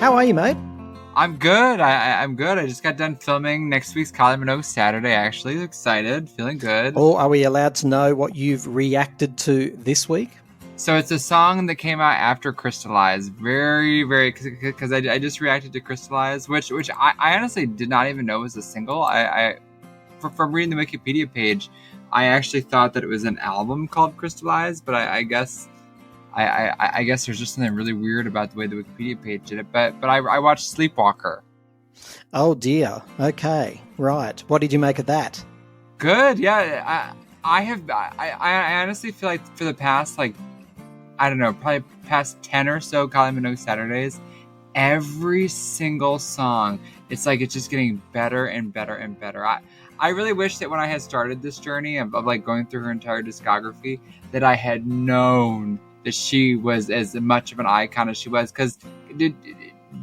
How are you, mate? I'm good. I'm good. I just got done filming next week's Kylie Minogue Saturday, actually. Excited. Feeling good. Or are we allowed to know what you've reacted to this week? So it's a song that came out after Crystallize. Very, because I just reacted to Crystallize, which I honestly did not even know was a single. From reading the Wikipedia page, I actually thought that it was an album called Crystallize, but I guess I guess there's just something really weird about the way the Wikipedia page did it. But I watched Sleepwalker. Oh dear. Okay, right. What did you make of that? Good. Yeah. I honestly feel like for the past, like, I don't know, probably past 10 or so Kylie Minogue Saturdays, every single song, it's like it's just getting better and better and better. I really wish that when I had started this journey of like going through her entire discography, that I had known that she was as much of an icon as she was. Because do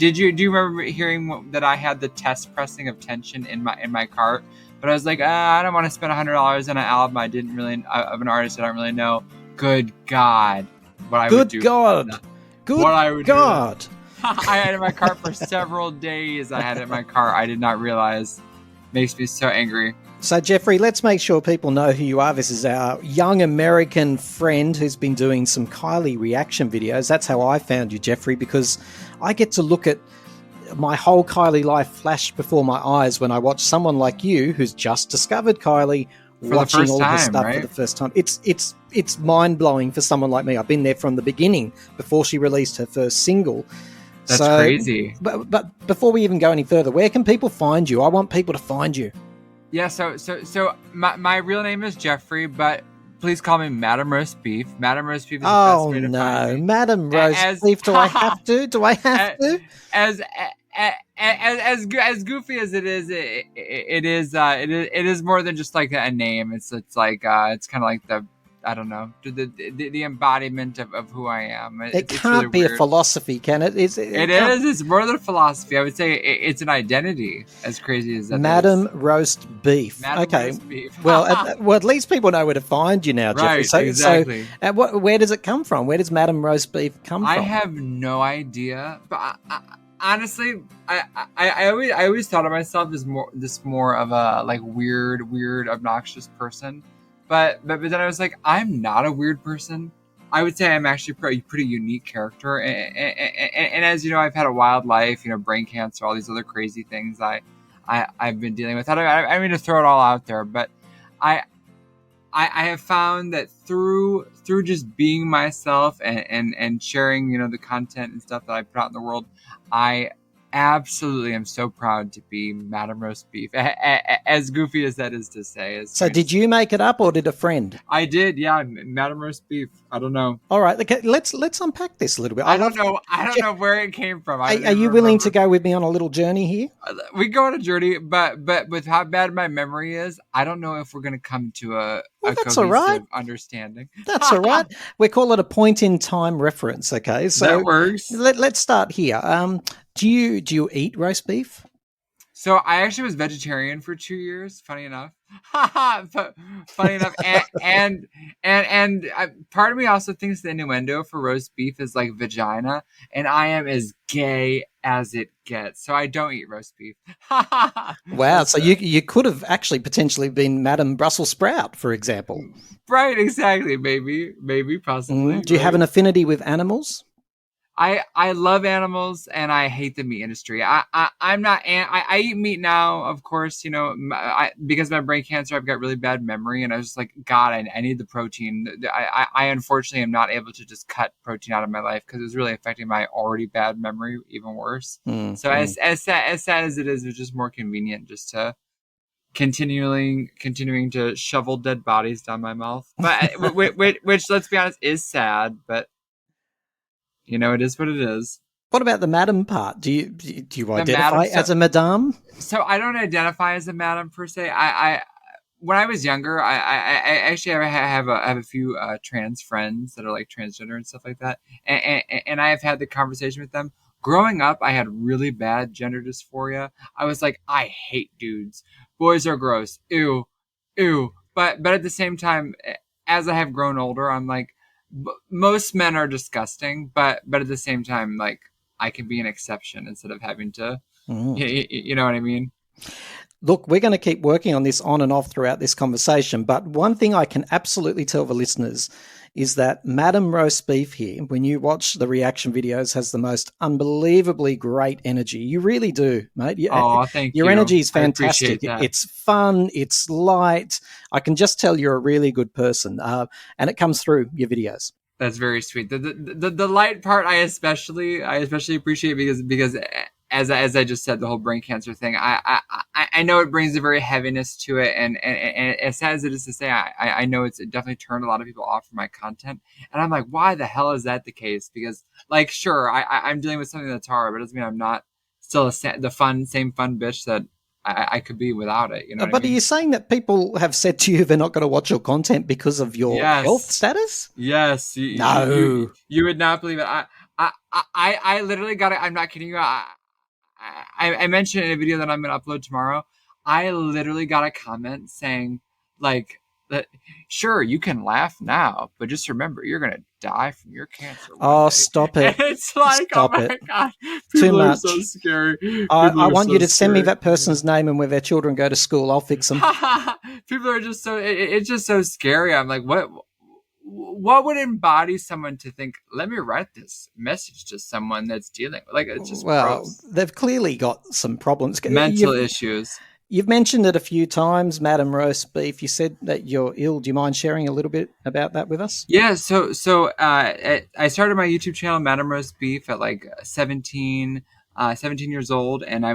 you remember hearing that I had the test pressing of Tension in my cart? But I was like, I don't want to spend $100 on an album I didn't really of an artist I don't really know. Good God, what I would do. Good God. What I would God. do. I had it in my cart for several days. I had it in my cart. I did not realize. Makes me so angry. So, Jeffrey, let's make sure people know who you are. This is our young American friend who's been doing some Kylie reaction videos. That's how I found you, Jeffrey, because I get to look at my whole Kylie life flash before my eyes when I watch someone like you who's just discovered Kylie watching all this stuff for the first time. It's mind-blowing for someone like me. I've been there from the beginning before she released her first single. That's crazy. But before we even go any further, where can people find you? I want people to find you. Yeah, so my real name is Jeffrey, but please call me Madam Roast Beef. Madam Roast Beef is the best way to find me. Madam Roast Beef. Do I have to? Do I have to? As goofy as it is, it is more than just like a name. It's like it's kind of like the, I don't know, the embodiment of who I am. It can't really be weird. A philosophy, can it? It is. It's more than a philosophy. I would say it's an identity, as crazy as that Madam is. Roast Beef. Madam Roast Beef. well, at least people know where to find you now, Jeffrey. Right, exactly. So where does it come from? Where does Madam Roast Beef come from? I have no idea, but honestly, I always thought of myself as more of a like weird, obnoxious person. But then I was like, I'm not a weird person. I would say I'm actually a pretty unique character. And as you know, I've had a wild life, brain cancer, all these other crazy things I've been dealing with. I mean to throw it all out there, but I have found that through just being myself and sharing, the content and stuff that I put out in the world, I absolutely am so proud to be Madam Roast Beef, as goofy as that is to say. So did you make it up or did a friend? I did, yeah. Madam Roast Beef. I don't know. All right, okay, let's unpack this a little bit. I don't know where it came from. Are you willing to go with me on a little journey here? We go on a journey, but with how bad my memory is, I don't know if we're going to come to a that's all right. Understanding. That's all right. We call it a point in time reference. Okay, so that works. Let's start here. Do you eat roast beef? So I actually was vegetarian for 2 years. Funny enough, funny enough, and part of me also thinks the innuendo for roast beef is like vagina, and I am as gay as it gets, so I don't eat roast beef. Wow, so you could have actually potentially been Madam Brussels Sprout, for example. Right, exactly. Maybe, possibly. Do you have an affinity with animals? I love animals and I hate the meat industry. I'm not. I eat meat now, of course. Because of my brain cancer, I've got really bad memory, and I was just like, God, I need the protein. I unfortunately am not able to just cut protein out of my life because it was really affecting my already bad memory even worse. So as sad as it is, it's just more convenient just to continuing to shovel dead bodies down my mouth. But which let's be honest is sad, but. It is what it is. What about the madam part? Do you identify as a madame? So I don't identify as a madam per se. I when I was younger, I actually have a few trans friends that are like transgender and stuff like that, and I have had the conversation with them. Growing up, I had really bad gender dysphoria. I was like, I hate dudes. Boys are gross. Ew. But at the same time, as I have grown older, I'm like, most men are disgusting, but at the same time, like, I can be an exception instead of having to, Mm. you know what I mean? Look, we're going to keep working on this on and off throughout this conversation. But one thing I can absolutely tell the listeners is that Madam Roast Beef here, when you watch the reaction videos, has the most unbelievably great energy. You really do, mate. Oh, thank Your you. energy is I fantastic. appreciate that. It's fun. It's light. I can just tell you're a really good person. And it comes through your videos. That's very sweet. The light part I especially appreciate because as I just said, the whole brain cancer thing, I know it brings a very heaviness to it, and as sad as it is to say, I know it definitely turned a lot of people off from my content, and I'm like, why the hell is that the case? Because like, sure, I'm dealing with something that's hard, but it doesn't mean I'm not still the same fun bitch that I could be without it. You know what But I are mean? you saying that people have said to you they're not going to watch your content because of your health Yes. status? Yes, No. you would not believe it. I literally got it. I'm not kidding you. I mentioned in a video that I'm gonna upload tomorrow. I literally got a comment saying like that. Sure, you can laugh now, but just remember, you're gonna die from your cancer one Oh, day. stop And it. it's like, Stop oh it. my god, Too people are much. so scary. I People are want so you to send me scary. that person's name and where their children go to school. I'll fix them. People are just so it's just so scary. I'm like, what would embody someone to think, let me write this message to someone that's dealing with, like, it's just Well, gross. they've clearly got some problems. Mental issues. You've mentioned it a few times, Madam Roast Beef. You said that you're ill. Do you mind sharing a little bit about that with us? Yeah, so I started my YouTube channel, Madam Roast Beef, at like 17 years old, and I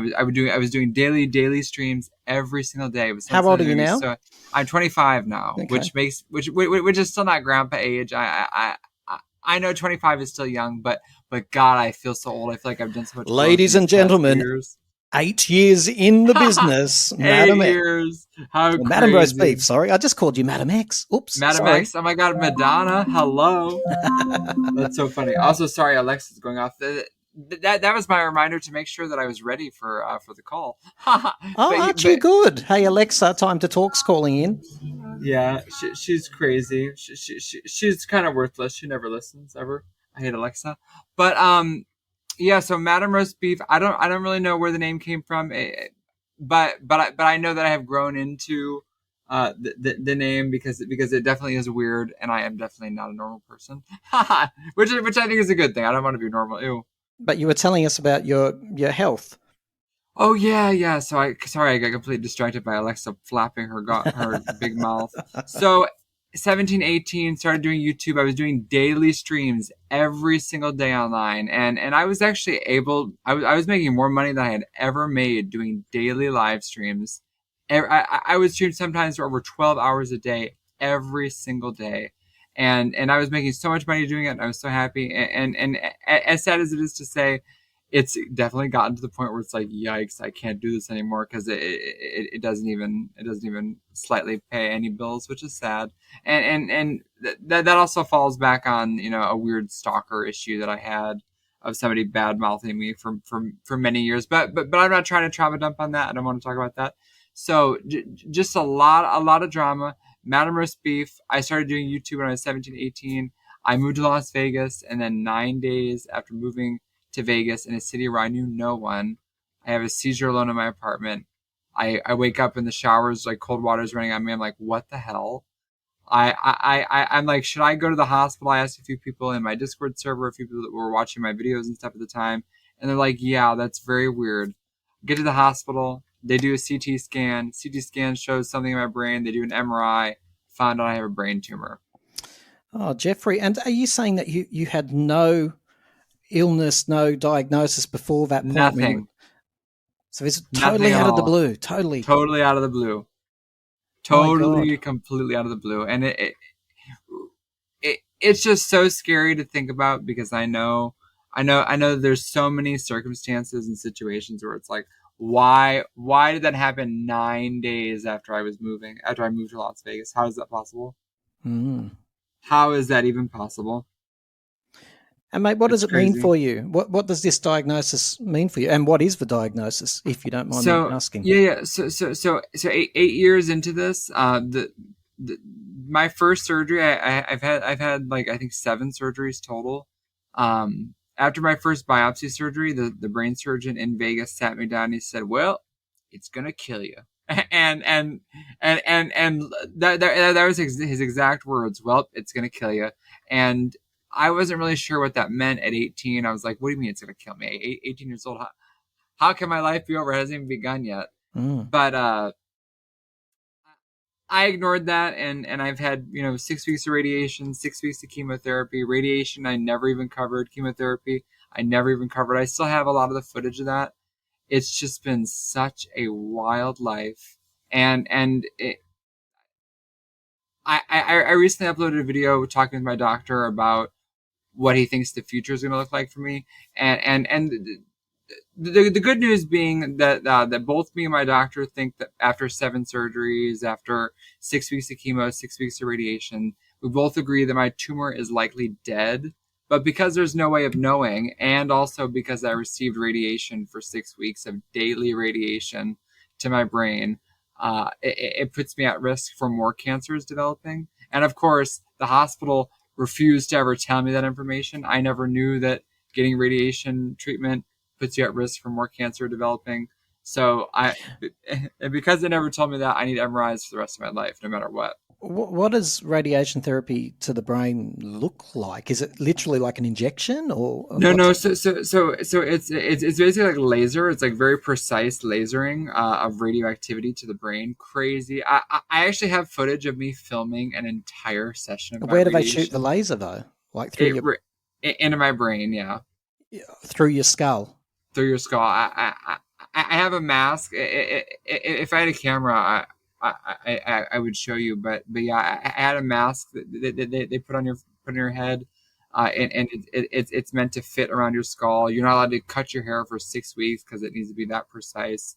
was doing daily streams every single day with How old are you now? So I'm 25 now, Okay. which is still not grandpa age. I know 25 is still young, but God, I feel so old. I feel like I've done so much. Ladies and gentlemen, 8 years in the business, Madam 8 X. years. How crazy. Madam Roast Beef, sorry. I just called you Madam X. Oops. Madam sorry. X. Oh my God, Madonna. Hello. That's so funny. Also, sorry, Alexa's going off. That was my reminder to make sure that I was ready for the call. Aren't you good? Hey, Alexa, Time to Talk's calling in. Yeah, she's crazy. She's kind of worthless. She never listens ever. I hate Alexa. But yeah. So Madam Roast Beef. I don't really know where the name came from. But I know that I have grown into the name because it definitely is weird, and I am definitely not a normal person. which I think is a good thing. I don't want to be normal. Ew. But you were telling us about your health. Oh yeah. So I got completely distracted by Alexa flapping her big mouth. So 17, 18, started doing YouTube. I was doing daily streams every single day online, and I was actually able. I was making more money than I had ever made doing daily live streams. I would stream sometimes for over 12 hours a day every single day. And I was making so much money doing it, and I was so happy. And as sad as it is to say, it's definitely gotten to the point where it's like, yikes, I can't do this anymore, because it doesn't even slightly pay any bills, which is sad. And that also falls back on, a weird stalker issue that I had of somebody bad mouthing me for many years. But I'm not trying to trauma dump on that. I don't want to talk about that. So just a lot of drama. Madam Roast Beef. I started doing YouTube when I was 17, 18. I moved to Las Vegas, and then 9 days after moving to Vegas in a city where I knew no one, I have a seizure alone in my apartment. I wake up in the showers, like cold water's running on me. I'm like, what the hell? I'm like, should I go to the hospital? I asked a few people in my Discord server, a few people that were watching my videos and stuff at the time, and they're like, yeah, that's very weird. Get to the hospital. They do a CT scan. CT scan shows something in my brain. They do an MRI. Found out I have a brain tumor. Oh, Jeffrey, and are you saying that you had no illness, no diagnosis before that point? Nothing. So it's totally out of the blue. Totally out of the blue. Completely out of the blue. And it's just so scary to think about, because I know there's so many circumstances and situations where it's like, why did that happen 9 days after I moved to Las Vegas? How is that possible? How is that even possible? And mate, what does it mean for you? What does this diagnosis mean for you? And what is the diagnosis, if you don't mind me asking? Yeah. So 8 years into this, my first surgery, I've had like, I think 7 surgeries total. after my first biopsy surgery, the brain surgeon in Vegas sat me down and he said, well, it's going to kill you. And that was his exact words. Well, it's going to kill you. And I wasn't really sure what that meant at 18. I was like, what do you mean it's going to kill me? 18 years old. How can my life be over? It hasn't even begun yet. But I ignored that, and I've had 6 weeks of radiation, 6 weeks of chemotherapy. Radiation I never even covered. Chemotherapy I never even covered. I still have a lot of the footage of that. It's just been such a wild life, and I recently uploaded a video talking with my doctor about what he thinks the future is going to look like for me, and the good news being that that both me and my doctor think that after 7 surgeries, after 6 weeks of chemo, 6 weeks of radiation, we both agree that my tumor is likely dead. But because there's no way of knowing, and also because I received radiation for 6 weeks of daily radiation to my brain, it puts me at risk for more cancers developing. And of course, the hospital refused to ever tell me that information. I never knew that getting radiation treatment puts you at risk for more cancer developing. So because they never told me that, I need MRIs for the rest of my life, no matter what. What does radiation therapy to the brain look like? Is it literally like an injection, or no? So it's basically like laser. It's like very precise lasering of radioactivity to the brain. Crazy. I actually have footage of me filming an entire session of where do they shoot the laser though? Like through into my brain, yeah. Through your skull. Through your skull. I have a mask. If I had a camera, I would show you, but yeah, I had a mask that they put on your head, and it's meant to fit around your skull. You're not allowed to cut your hair for 6 weeks because it needs to be that precise,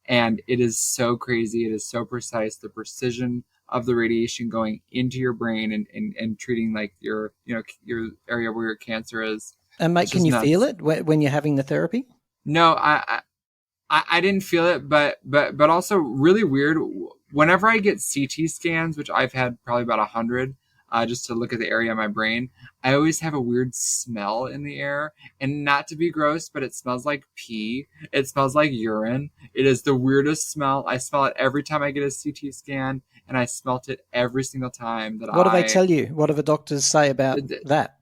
and it is so crazy. It is so precise. The precision of the radiation going into your brain and treating like your area where your cancer is. And mate, can you feel it when you're having the therapy? No, I didn't feel it, but also really weird. Whenever I get CT scans, which I've had probably about 100, just to look at the area of my brain, I always have a weird smell in the air. And not to be gross, but it smells like pee. It smells like urine. It is the weirdest smell. I smell it every time I get a CT scan, and I smelt it every single time that What do they tell you? What do the doctors say about that?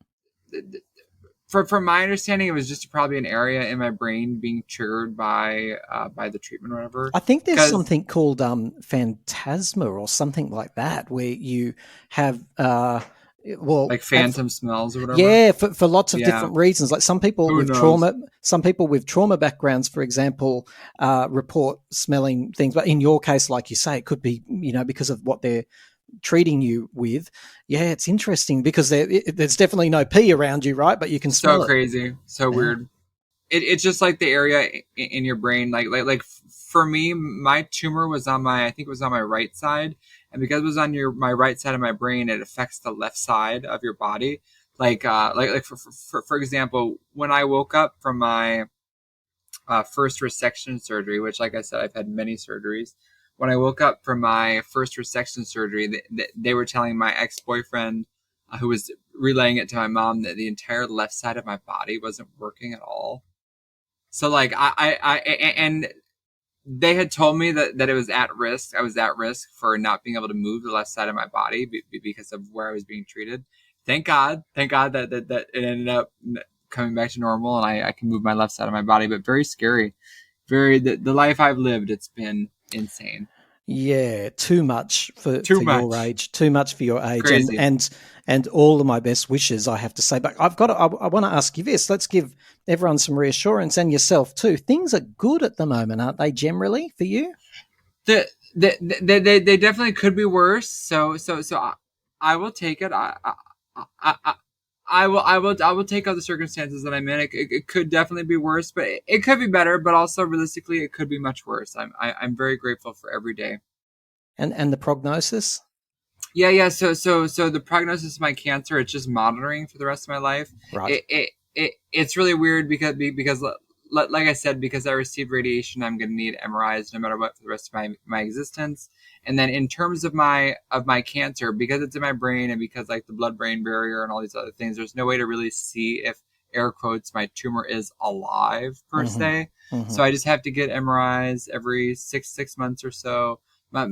From my understanding, it was just probably an area in my brain being triggered by the treatment or whatever. I think there's something called phantasma or something like that, where you have like phantom smells or whatever. Yeah, for lots of different reasons. Like some people with trauma backgrounds, for example, report smelling things. But in your case, like you say, it could be because of what they're treating you with. Yeah, it's interesting because there's definitely no pee around you, right? But you can smell it. So crazy, so weird. It's just like the area in your brain. Like for me, my tumor was on I think it was on my right side, and because it was on my right side of my brain, it affects the left side of your body. Like for example, when I woke up from my first resection surgery, which, like I said, I've had many surgeries. When I woke up from my first resection surgery, they were telling my ex-boyfriend, who was relaying it to my mom, that the entire left side of my body wasn't working at all. So like and they had told me that it was at risk. I was at risk for not being able to move the left side of my body because of where I was being treated. Thank God that it ended up coming back to normal, and I can move my left side of my body. But very scary. The life I've lived, it's been insane. Yeah, too much for your age. Too much for your age. Crazy. And all of my best wishes, I have to say. But I want to ask you this. Let's give everyone some reassurance, and yourself too. Things are good at the moment, aren't they, generally, for you? They definitely could be worse. So I will take it. I will take out the circumstances that I'm in. It could definitely be worse, but it could be better. But also, realistically, it could be much worse. I'm very grateful for every day. And the prognosis? Yeah. So the prognosis of my cancer, it's just monitoring for the rest of my life. Right. It's really weird because like I said, because I received radiation, I'm going to need MRIs no matter what for the rest of my existence. And then in terms of my cancer, because it's in my brain and because like the blood-brain barrier and all these other things, there's no way to really see if air quotes, my tumor is alive per Mm-hmm. se. Mm-hmm. So I just have to get MRIs every six months or so. My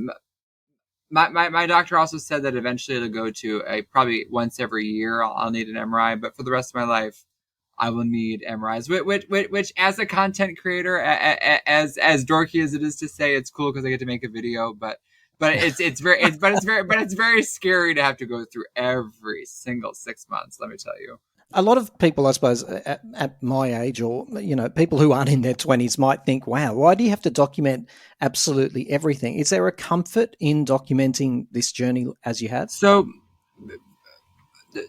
doctor also said that eventually it'll go to probably once every year I'll need an MRI, but for the rest of my life I will need MRIs. Which as a content creator, as dorky as it is to say, it's cool because I get to make a video, but it's very scary to have to go through every single 6 months. Let me tell you. A lot of people, I suppose, at my age, or people who aren't in their 20s, might think, "Wow, why do you have to document absolutely everything?" Is there a comfort in documenting this journey as you have? So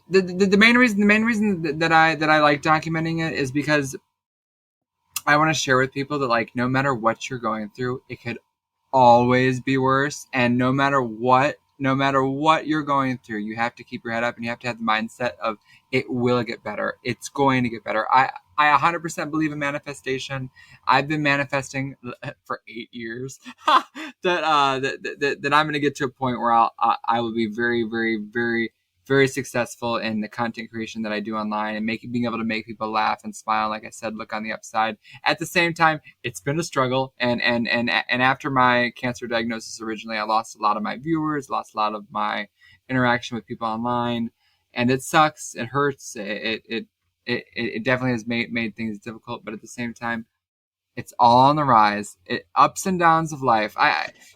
the main reason that I like documenting it is because I want to share with people that, like, no matter what you're going through, it could always be worse. And no matter what you're going through, you have to keep your head up and you have to have the mindset of it will get better. It's going to get better. I 100% believe in manifestation. I've been manifesting for 8 years that I'm going to get to a point where I will be very, very, very, very successful in the content creation that I do online and being able to make people laugh and smile. Like I said, look on the upside. At the same time, it's been a struggle. And after my cancer diagnosis originally, I lost a lot of my viewers, lost a lot of my interaction with people online, and it sucks. It hurts. It definitely has made things difficult. But at the same time, it's all on the rise. Ups and downs of life.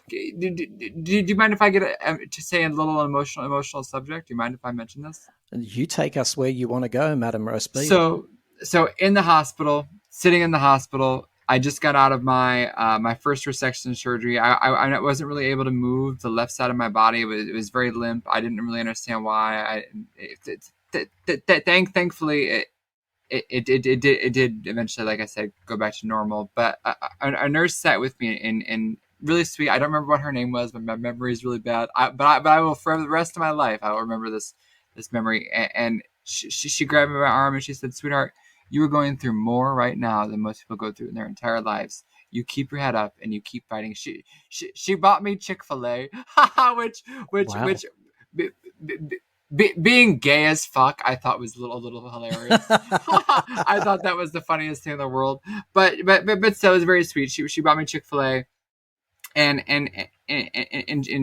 Do you mind if I get to say a little emotional subject? Do you mind if I mention this? You take us where you want to go, Madam Roastbeef. So in the hospital, sitting in the hospital, I just got out of my my first resection surgery. I wasn't really able to move the left side of my body. It was very limp. I didn't really understand why. Thankfully, it did eventually, like I said, go back to normal. But a nurse sat with me and really sweet. I don't remember what her name was, but my memory is really bad. But I will, for the rest of my life, I will remember this memory. And she grabbed me by my arm and she said, "Sweetheart, you are going through more right now than most people go through in their entire lives. You keep your head up and you keep fighting." She bought me Chick-fil-A, which Wow. being gay as fuck, I thought was a little hilarious. I thought that was the funniest thing in the world. But still, it was very sweet. She bought me Chick-fil-A, and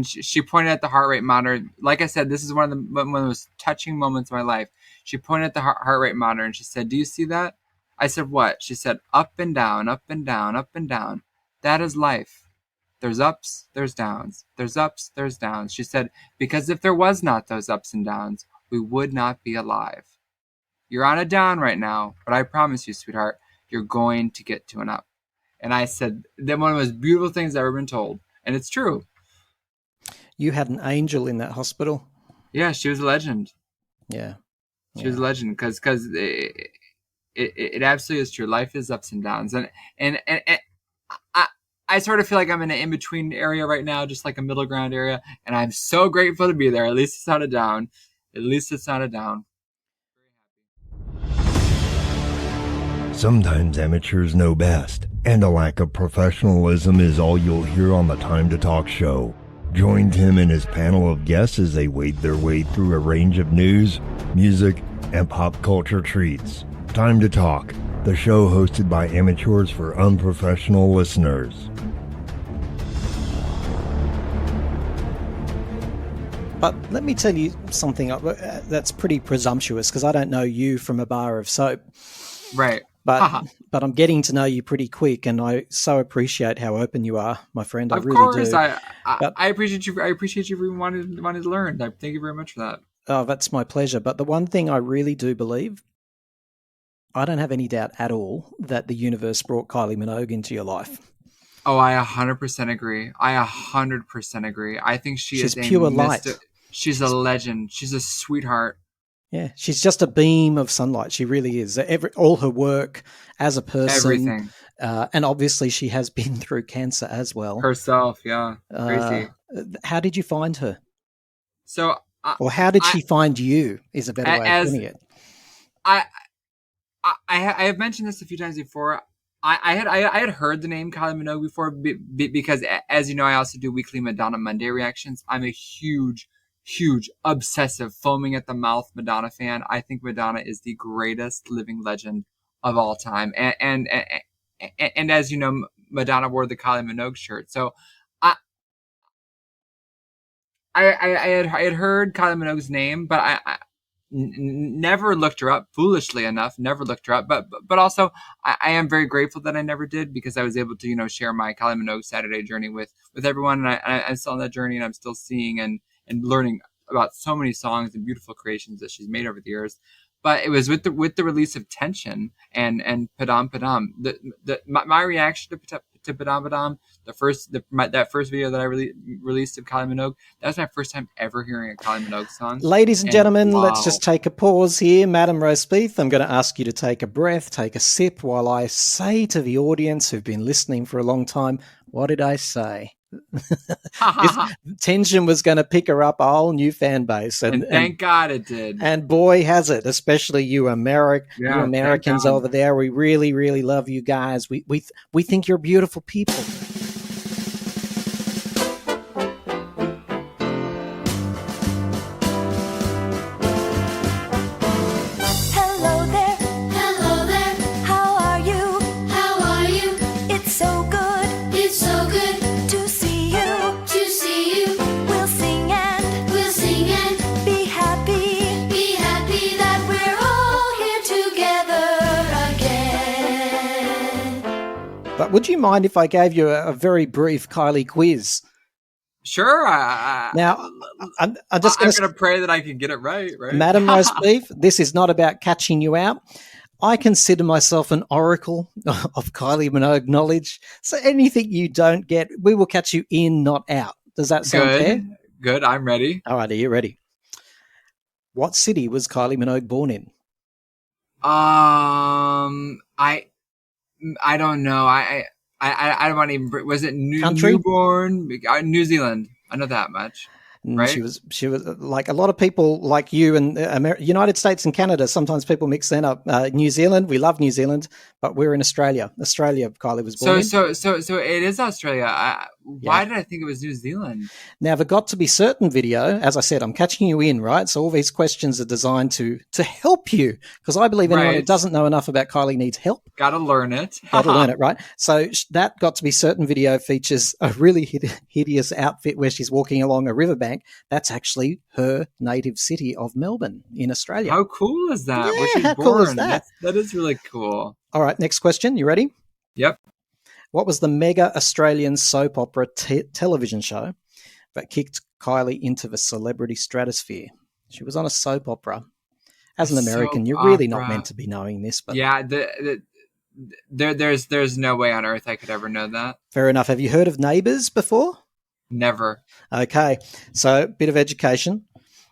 she pointed at the heart rate monitor. Like I said, this is one of the most touching moments of my life. She pointed at the heart rate monitor and she said, "Do you see that?" I said, "What?" She said, "Up and down, up and down, up and down. That is life. There's ups, there's downs. There's ups, there's downs." She said, "Because if there was not those ups and downs, we would not be alive. You're on a down right now, but I promise you, sweetheart, you're going to get to an up." And I said, that one of the most beautiful things I've ever been told. And it's true. You had an angel in that hospital. Yeah, she was a legend. Yeah. She was a legend because it absolutely is true. Life is ups and downs. And I sort of feel like I'm in an in-between area right now, just like a middle ground area. And I'm so grateful to be there. At least it's not a down. At least it's not a down. Sometimes amateurs know best, and a lack of professionalism is all you'll hear on the Time to Talk show. Join Tim and his panel of guests as they wade their way through a range of news, music, and pop culture treats. Time to Talk, the show hosted by amateurs for unprofessional listeners. But let me tell you something that's pretty presumptuous, because I don't know you from a bar of soap. Right. But I'm getting to know you pretty quick, and I so appreciate how open you are, my friend. I really do. Of course, I appreciate you. I appreciate you for wanting to learn. Thank you very much for that. Oh, that's my pleasure. But the one thing I really do believe, I don't have any doubt at all that the universe brought Kylie Minogue into your life. Oh, I 100% agree. I 100% agree. I think she's pure light. She's a legend. She's a sweetheart. Yeah, she's just a beam of sunlight. She really is. All her work as a person. Everything. And obviously she has been through cancer as well. Herself, yeah. Crazy. How did you find her? So, or how did she find you is a better way of putting it. I have mentioned this a few times before. I had heard the name Kylie Minogue before because, as you know, I also do weekly Madonna Monday reactions. I'm a huge huge, obsessive, foaming at the mouth Madonna fan. I think Madonna is the greatest living legend of all time. And as you know, Madonna wore the Kylie Minogue shirt. So I had heard Kylie Minogue's name, but I never looked her up. Foolishly enough, never looked her up. But also, I am very grateful that I never did, because I was able to share my Kylie Minogue Saturday journey with everyone, and I'm still on that journey, and I'm still seeing and learning about so many songs and beautiful creations that she's made over the years. But it was with the release of Tension and Padam Padam. My reaction to Padam Padam, that first video that I released of Kylie Minogue, that was my first time ever hearing a Kylie Minogue song. Ladies and gentlemen, wow. Let's just take a pause here. Madam Roast Beef, I'm going to ask you to take a breath, take a sip, while I say to the audience who've been listening for a long time, what did I say? Tension was going to pick her up a whole new fan base, and thank God it did. And boy, has it! Especially you Americans over there. We really, really love you guys. We think you're beautiful people. But would you mind if I gave you a very brief Kylie quiz? Sure. Now, I'm just going to pray that I can get it right? Madam Roast Beef, this is not about catching you out. I consider myself an oracle of Kylie Minogue knowledge. So anything you don't get, we will catch you in, not out. Does that sound fair? Good. I'm ready. All right. Are you ready? What city was Kylie Minogue born in? I don't know. I don't want to even. Was it newborn? New Zealand. I know that much. Right? She was like a lot of people like you and United States and Canada. Sometimes people mix that up. New Zealand, we love New Zealand, but we're in Australia. Kylie was born in. So it is Australia. Why did I think it was New Zealand? Now, the Got to Be Certain video, as I said, I'm catching you in, right? So all these questions are designed to help you, because I believe anyone who doesn't know enough about Kylie needs help. Got to learn it. Got to learn it, right? So that Got to Be Certain video features a really hideous outfit where she's walking along a riverbank. That's actually her native city of Melbourne in Australia. How cool is that? Yeah, where she's how born. cool is that? That is really cool. All right, next question. You ready? Yep. What was the mega Australian soap opera television show that kicked Kylie into the celebrity stratosphere? She was on a soap opera. As an American, you're really not meant to be knowing this, but yeah, there's no way on earth I could ever know that. Fair enough. Have you heard of Neighbours before? Never. Okay, so bit of education.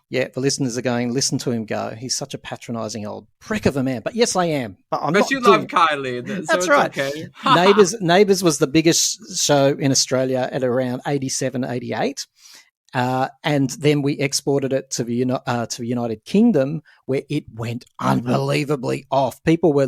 Yeah, the listeners are going, listen to him go. He's such a patronising old prick of a man. But yes, I am. But you love Kylie. So that's right. Okay. Neighbours was the biggest show in Australia at around 87, 88. And then we exported it to the United Kingdom, where it went unbelievably off. People were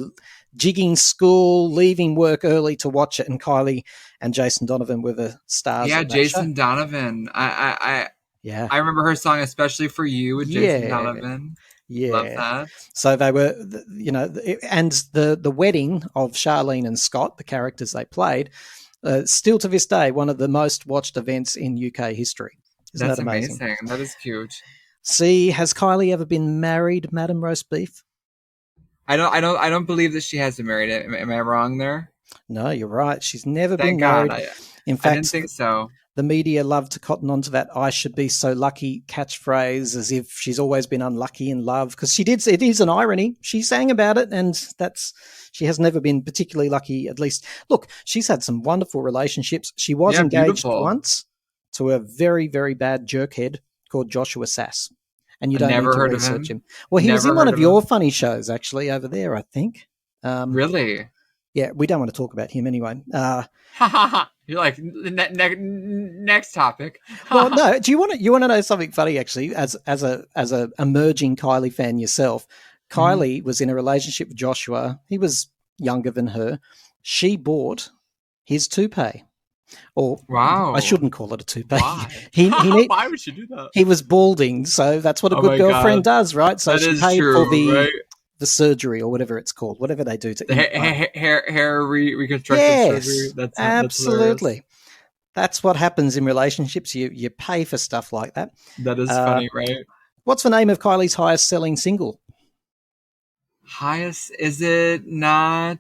jigging school, leaving work early to watch it, and Kylie and Jason Donovan were the stars. Yeah, of that Jason show. Donovan. I remember her song "Especially for You" with Jason Donovan. Yeah, love that. So they were, and the wedding of Charlene and Scott, the characters they played, still to this day one of the most watched events in UK history. Isn't that amazing? That is cute. See, has Kylie ever been married, Madam Roast Beef? I don't believe that she has been married. Am I wrong there? No, you're right. She's never been married. In fact, I didn't think so. The media love to cotton onto that "I should be so lucky" catchphrase, as if she's always been unlucky in love, because she did. It is an irony. She sang about it, and she has never been particularly lucky. At least, look, she's had some wonderful relationships. She was engaged once to a very, very bad jerkhead called Joshua Sass, and you don't need to research him. Well, he was in one of your funny shows actually over there, I think. Really? Yeah, we don't want to talk about him anyway. You're like next topic. Well, no. Do you want to know something funny? Actually, as a emerging Kylie fan yourself, Kylie was in a relationship with Joshua. He was younger than her. She bought his toupee. Or Wow. I shouldn't call it a toupee. Why? Why would she do that? He was balding, so that's what a Oh good my girlfriend God. does, right? So That she is paid true, for the right? the surgery or whatever it's called, whatever they do to Hair reconstructive surgery. That's absolutely. hilarious. That's what happens in relationships. You pay for stuff like that. That is funny, right? What's the name of Kylie's highest selling single? Highest, is it not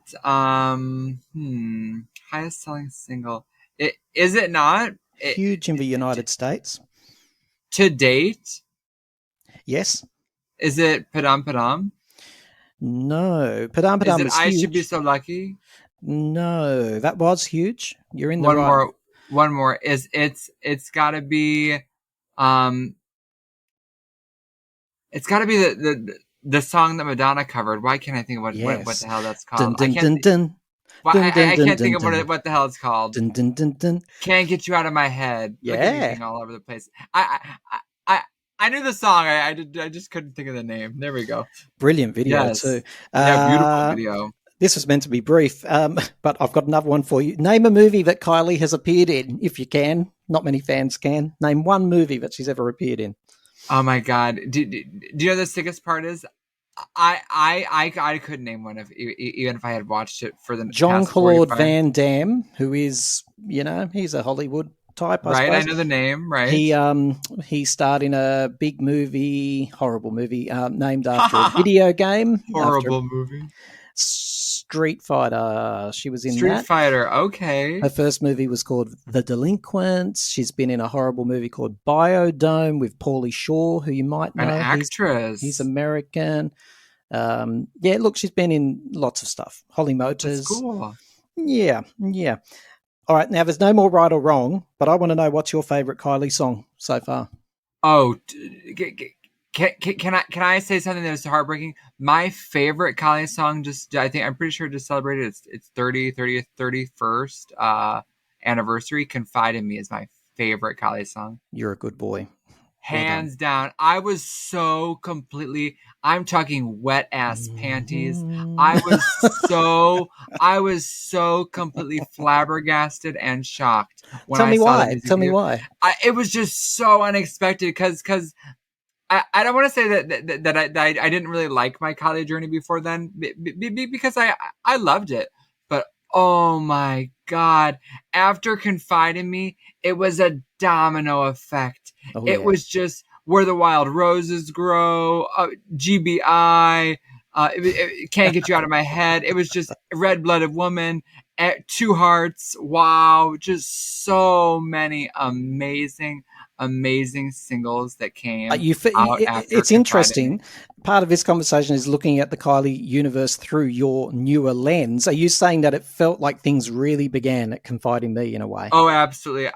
highest selling single? Is it not Huge in the United States. to date? Yes. Is it Padam Padam? No. Padam Padam was I huge. Should Be So Lucky? No, that was huge. You're in the right. One more. It's gotta be it's gotta be the song that Madonna covered. Why can't I think of what the hell that's called? Dun, dun, dun, dun. I can't think of what the hell it's called. Dun, dun, dun, dun. Can't Get You Out of My Head. Yeah. Look at me being all over the place. I knew the song. I just couldn't think of the name. There we go. Brilliant video too. Yeah, beautiful video. This was meant to be brief, but I've got another one for you. Name a movie that Kylie has appeared in, if you can. Not many fans can. Name one movie that she's ever appeared in. Oh my God! Do you know the sickest part is? I couldn't name one even if I had watched it for the Jean-Claude Van Damme, who is, he's a Hollywood type, I suppose. I know the name, right? He starred in a big movie, horrible movie, named after a video game. Horrible movie. Street Fighter. She was in Street Fighter, okay. Her first movie was called The Delinquents. She's been in a horrible movie called Biodome with Pauly Shore, who you might know. An actress. He's American. Look, she's been in lots of stuff. Holly Motors. That's cool. Yeah. All right, now there's no more right or wrong, but I want to know what's your favorite Kylie song so far? Oh, can I say something that was heartbreaking? My favorite Kylie song, I'm pretty sure just celebrated its 31st anniversary. Confide in Me is my favorite Kylie song. You're a good boy. Hands down. I was so completely, I'm talking wet ass panties. I was so completely flabbergasted and shocked when Tell me why. It was just so unexpected because I don't want to say that I didn't really like my Kylie journey before then because I loved it. But oh my God, after Confide in Me, it was a domino effect. It was just Where the Wild Roses Grow, GBI, Can't Get You Out of My Head. It was just Red Blooded Woman, Two Hearts. Wow, just so many amazing singles that came out after it's interesting. Part of this conversation is looking at the Kylie universe through your newer lens. Are you saying that it felt like things really began at Confide in Me in a way? Oh, absolutely.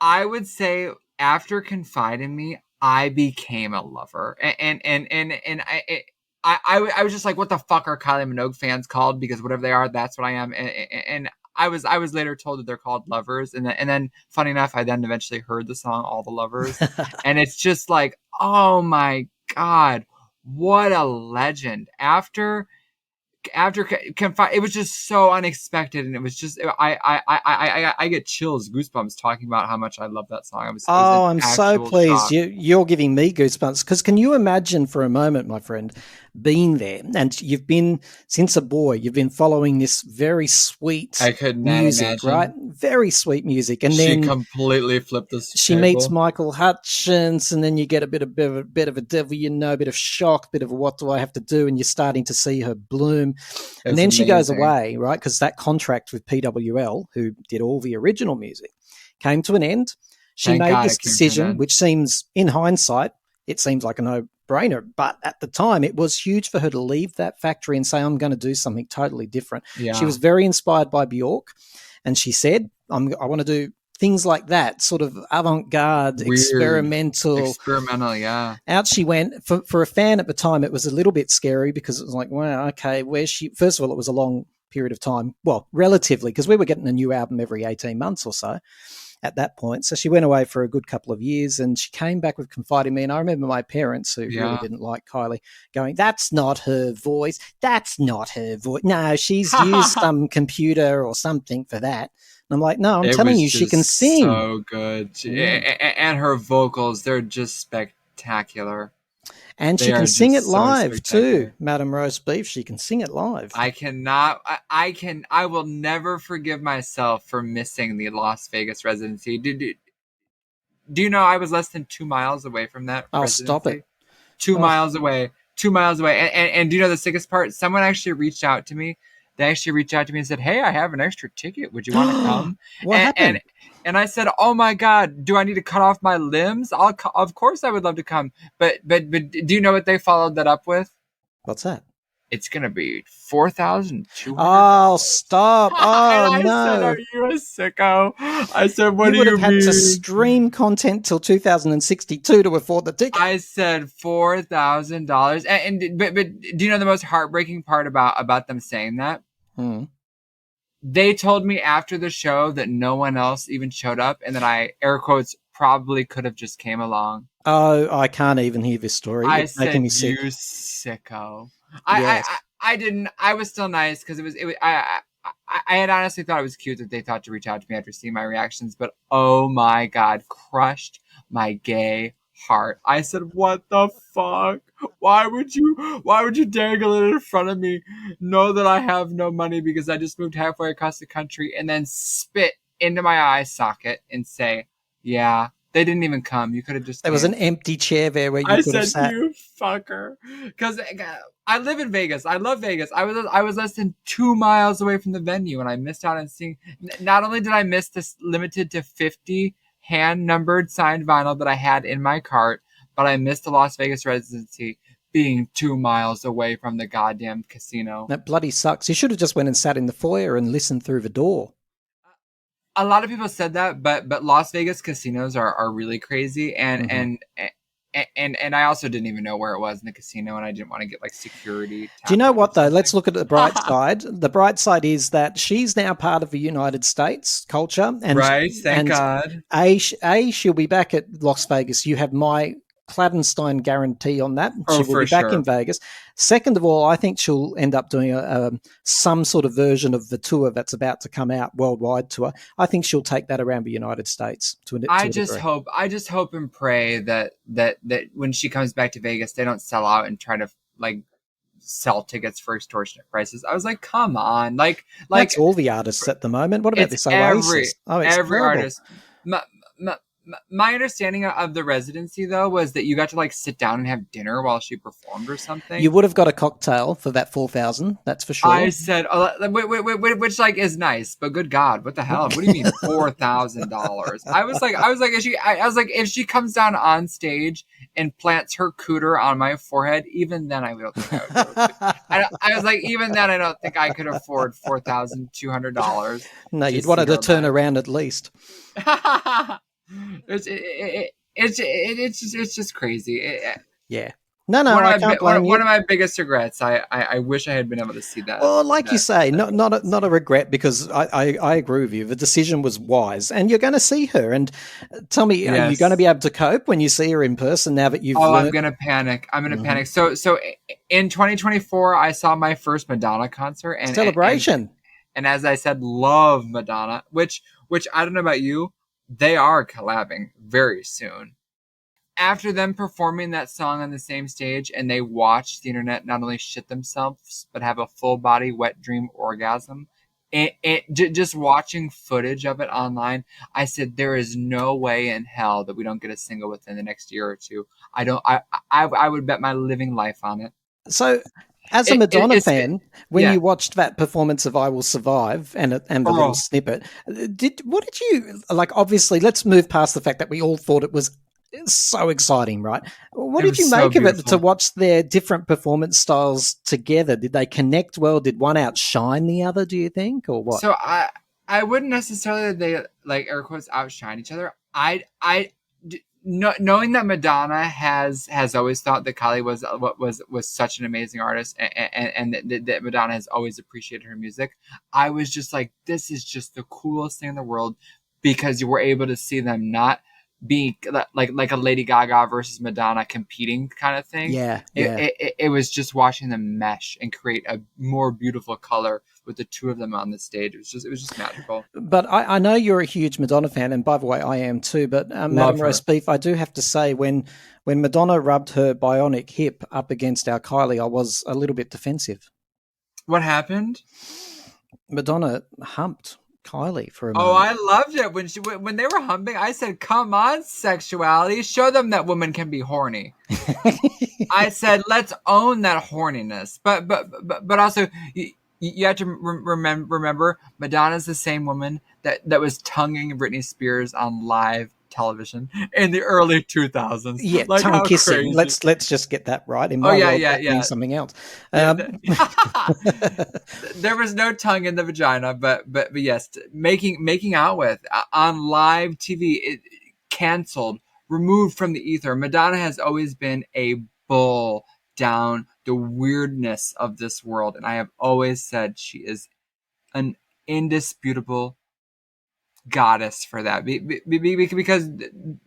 I would say after Confide in Me, I became a lover, and I was just like, what the fuck are Kylie Minogue fans called? Because whatever they are, that's what I am, and I was later told that they're called lovers, and then funny enough, I then eventually heard the song All the Lovers, and it's just like, oh my God, what a legend. After Confide, it was just so unexpected, and it was just I get chills, goosebumps talking about how much I love that song. I'm so pleased you're giving me goosebumps, because can you imagine for a moment, my friend, being there, and you've been since a boy, you've been following this very sweet music, right? Very sweet music, and then she completely flipped this. She meets Michael Hutchence, and then you get a bit of a devil, a bit of shock, bit of what do I have to do, and you're starting to see her bloom, and then she goes away, right? Because that contract with PWL, who did all the original music, came to an end. She made this decision, which seems, in hindsight, it seems like a no-brainer, but at the time it was huge for her to leave that factory and say, I'm going to do something totally different. Yeah. She was very inspired by Bjork, and she said, I want to do things like that, sort of avant-garde, experimental, yeah. Out she went. For a fan at the time, it was a little bit scary, because it was like, wow, okay, where's she? First of all, it was a long period of time, well, relatively, because we were getting a new album every 18 months or so at that point. So she went away for a good couple of years, and she came back with Confide in Me. And I remember my parents, who really didn't like Kylie, going, that's not her voice. That's not her voice. No, she's used some computer or something for that. I'm like, no, I'm It telling was you, she can just sing. so good. And her vocals, they're just spectacular. And They she can are sing it just so live too, spectacular. Madam Roast Beef. She can sing it live. I will never forgive myself for missing the Las Vegas residency. Do you know I was less than 2 miles away from that I'll stop residency? it. 2 miles away. 2 miles away. And do you know the sickest part? Someone actually reached out to me. They actually reached out to me and said, "Hey, I have an extra ticket. Would you want to come?" What happened? And I said, "Oh my God, do I need to cut off my limbs? Of course I would love to come." But do you know what they followed that up with? What's that? It's gonna be $4,200. Oh, stop. Oh, And I said, no. "Are you a sicko?" I said, "What You do would you have had to mean?" stream content till 2062 to afford the ticket. I said $4,000. But do you know the most heartbreaking part about them saying that? They told me after the show that no one else even showed up, and that I, air quotes, probably could have just came along. Oh, I can't even hear this story. I It's making said, me sick. "You sicko." Yes. I didn't. I was still nice because it was. I had honestly thought it was cute that they thought to reach out to me after seeing my reactions, but oh my God, crushed my gay heart. I said, "What the fuck? Why would you dangle it in front of me? Know that I have no money because I just moved halfway across the country, and then spit into my eye socket and say, yeah, they didn't even come. You could have just There was an empty chair there where you I could have said, sat. "You fucker," because I live in Vegas. I love Vegas. I was less than 2 miles away from the venue, and I missed out on seeing. Not only did I miss this limited to 50 hand numbered signed vinyl that I had in my cart, but I missed the Las Vegas residency being 2 miles away from the goddamn casino. That bloody sucks. You should have just went and sat in the foyer and listened through the door. A lot of people said that, but Las Vegas casinos are really crazy, and I also didn't even know where it was in the casino, and I didn't want to get like security. Do you know what though? Let's look at the bright side. The bright side is that she's now part of the United States culture, and right, thank God. She'll be back at Las Vegas. You have my Claddenstein guarantee on that. She will For be back sure. in Vegas. Second of all, I think she'll end up doing some sort of version of the tour that's about to come out, worldwide tour. I think she'll take that around the United States. I just hope and pray that when she comes back to Vegas, they don't sell out and try to like sell tickets for extortionate prices. I was like, come on, like that's all the artists at the moment. What about this Oasis? Every artist. My understanding of the residency, though, was that you got to like sit down and have dinner while she performed or something. You would have got a cocktail for that $4,000, that's for sure. I said, which like is nice, but good God, what the hell? What do you mean $4,000? I was like, if she comes down on stage and plants her cooter on my forehead, even then I don't think I would. I was like, even then I don't think I could afford $4,200. No, you'd want her to turn around at least. It's just crazy. Yeah. No, I can't blame you. One of my biggest regrets. I wish I had been able to see that. Well, like you say, not a regret, because I agree with you. The decision was wise, and you're going to see her. And tell me, yes. Are you going to be able to cope when you see her in person now that you've? I'm going to panic. Panic. So in 2024, I saw my first Madonna concert and celebration. And as I said, love Madonna. Which I don't know about you, they are collabing very soon. After them performing that song on the same stage, and they watched the internet not only shit themselves, but have a full body wet dream orgasm, just watching footage of it online, I said, there is no way in hell that we don't get a single within the next year or two. I would bet my living life on it. So, as a Madonna fan, when you watched that performance of "I Will Survive" and the little snippet, what did you like? Obviously, let's move past the fact that we all thought it was so exciting, right? What did you make of it to watch their different performance styles together? Did they connect well? Did one outshine the other, do you think, or what? So I wouldn't necessarily they like air quotes outshine each other. Knowing that Madonna has always thought that Kylie was such an amazing artist, and that Madonna has always appreciated her music, I was just like, this is just the coolest thing in the world, because you were able to see them not being like a Lady Gaga versus Madonna competing kind of thing. Yeah. It was just watching them mesh and create a more beautiful color with the two of them on the stage. It was just magical. But I know you're a huge Madonna fan, and by the way, I am too. But Madam Roast Beef, I do have to say, when Madonna rubbed her bionic hip up against our Kylie, I was a little bit defensive. What happened? Madonna humped Kylie for a Oh, moment. I loved it when they were humping. I said, "Come on, sexuality, show them that women can be horny." I said, "Let's own that horniness." But also, you have to remember, Madonna's the same woman that was tonguing Britney Spears on live television in the early 2000s. Yeah, like, tongue kissing. Crazy. Let's just get that right. In my world, that means something else. There was no tongue in the vagina, but yes, making out with on live TV, it canceled, removed from the ether. Madonna has always been a bull down the weirdness of this world, and I have always said she is an indisputable goddess for that, because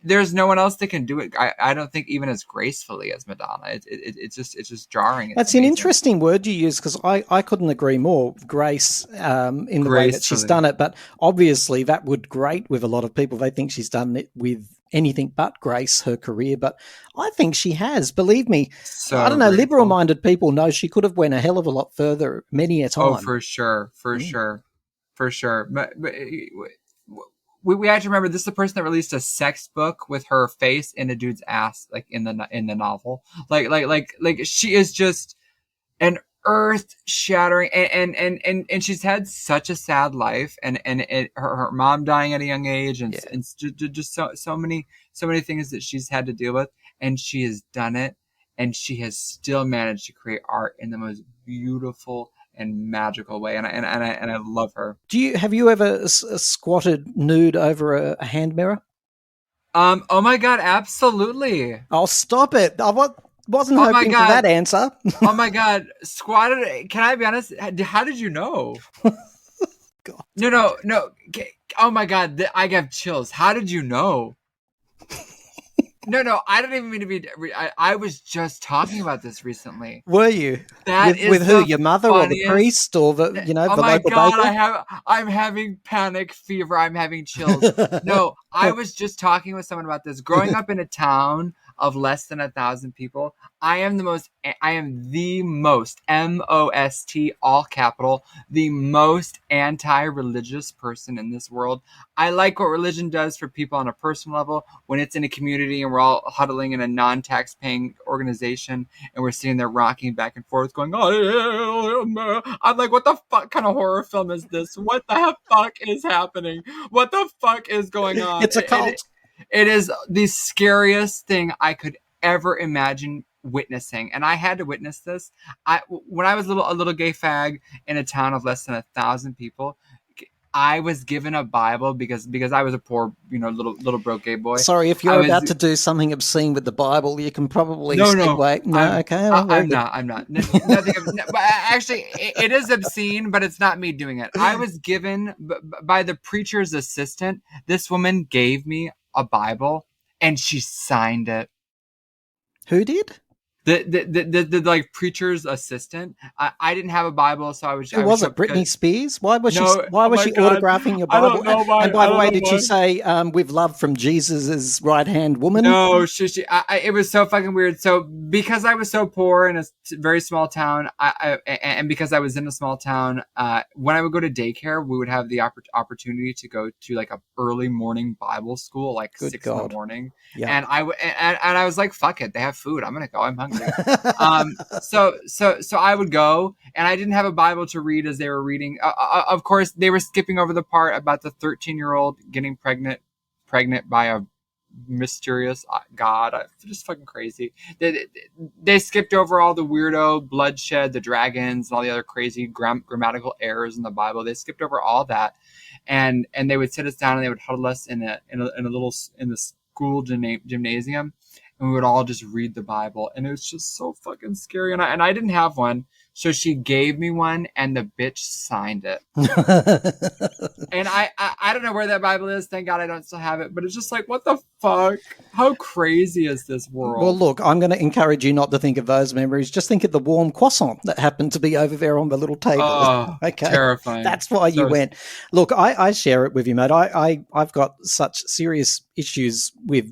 there's no one else that can do it. I don't think even as gracefully as Madonna. It's just jarring. It's That's amazing. an interesting word you use, because I couldn't agree more. Grace, in the way that she's done it, but obviously that would grate with a lot of people. They think she's done it with anything but grace, her career, but I think she has. Believe me, I don't know. Liberal-minded people know she could have went a hell of a lot further many a time. Oh, for sure. But we have to remember, this is the person that released a sex book with her face in a dude's ass, like in the novel. Like she is just an earth shattering, and she's had such a sad life, and her mom dying at a young age, and just so many things that she's had to deal with, and she has done it, and she has still managed to create art in the most beautiful and magical way, and I love her. Have you ever squatted nude over a hand mirror? Oh my God, absolutely. Oh, stop it! I wasn't hoping for that answer. Oh my God, squatted. Can I be honest? How did you know? God. No. Oh my God, I have chills. How did you know? No, I don't even mean to be. I was just talking about this recently. Were you? That with who? Your mother or the priest or the Oh the my local God, baker? I'm having panic fever. I'm having chills. No, I was just talking with someone about this. Growing up in a town of less than 1,000 people, I am the most, MOST, all capital, the most anti-religious person in this world. I like what religion does for people on a personal level when it's in a community and we're all huddling in a non-tax paying organization and we're sitting there rocking back and forth going, oh, I'm like, what the fuck kind of horror film is this? What the fuck is happening? What the fuck is going on? It's a cult. It is the scariest thing I could ever imagine witnessing, and I had to witness this. When I was a little gay fag in a town of less than 1,000 people, I was given a Bible because I was a poor, little broke gay boy. Sorry, if you're about to do something obscene with the Bible, you can probably segue. No, okay. I'm not. Nothing. But actually, it is obscene, but it's not me doing it. I was given by the preacher's assistant. This woman gave me a Bible, and she signed it. Who did? The like preacher's assistant. I didn't have a Bible, so I was. Who was it? Britney Spears? Why was she autographing your Bible? And by the way, did she say "with love from Jesus' right hand woman"? No, it was so fucking weird. So because I was so poor in a very small town, and because I was in a small town, when I would go to daycare, we would have the opportunity to go to like a early morning Bible school, like 6 in the morning. Yeah. And I was like, fuck it, they have food. I'm gonna go. I'm hungry. So I would go, and I didn't have a Bible to read as they were reading. Of course, they were skipping over the part about the 13-year-old getting pregnant by a mysterious God. Just fucking crazy. They skipped over all the weirdo bloodshed, the dragons, and all the other crazy grammatical errors in the Bible. They skipped over all that, and they would sit us down and they would huddle us in the school gymnasium. and we would all just read the Bible, and it was just so fucking scary. And I didn't have one, so she gave me one, and the bitch signed it. And I don't know where that Bible is. Thank God I don't still have it. But it's just like, what the fuck? How crazy is this world? Well, look, I'm going to encourage you not to think of those memories. Just think of the warm croissant that happened to be over there on the little table. Oh, okay, terrifying. That's why you went. Look, I share it with you, mate. I've got such serious issues with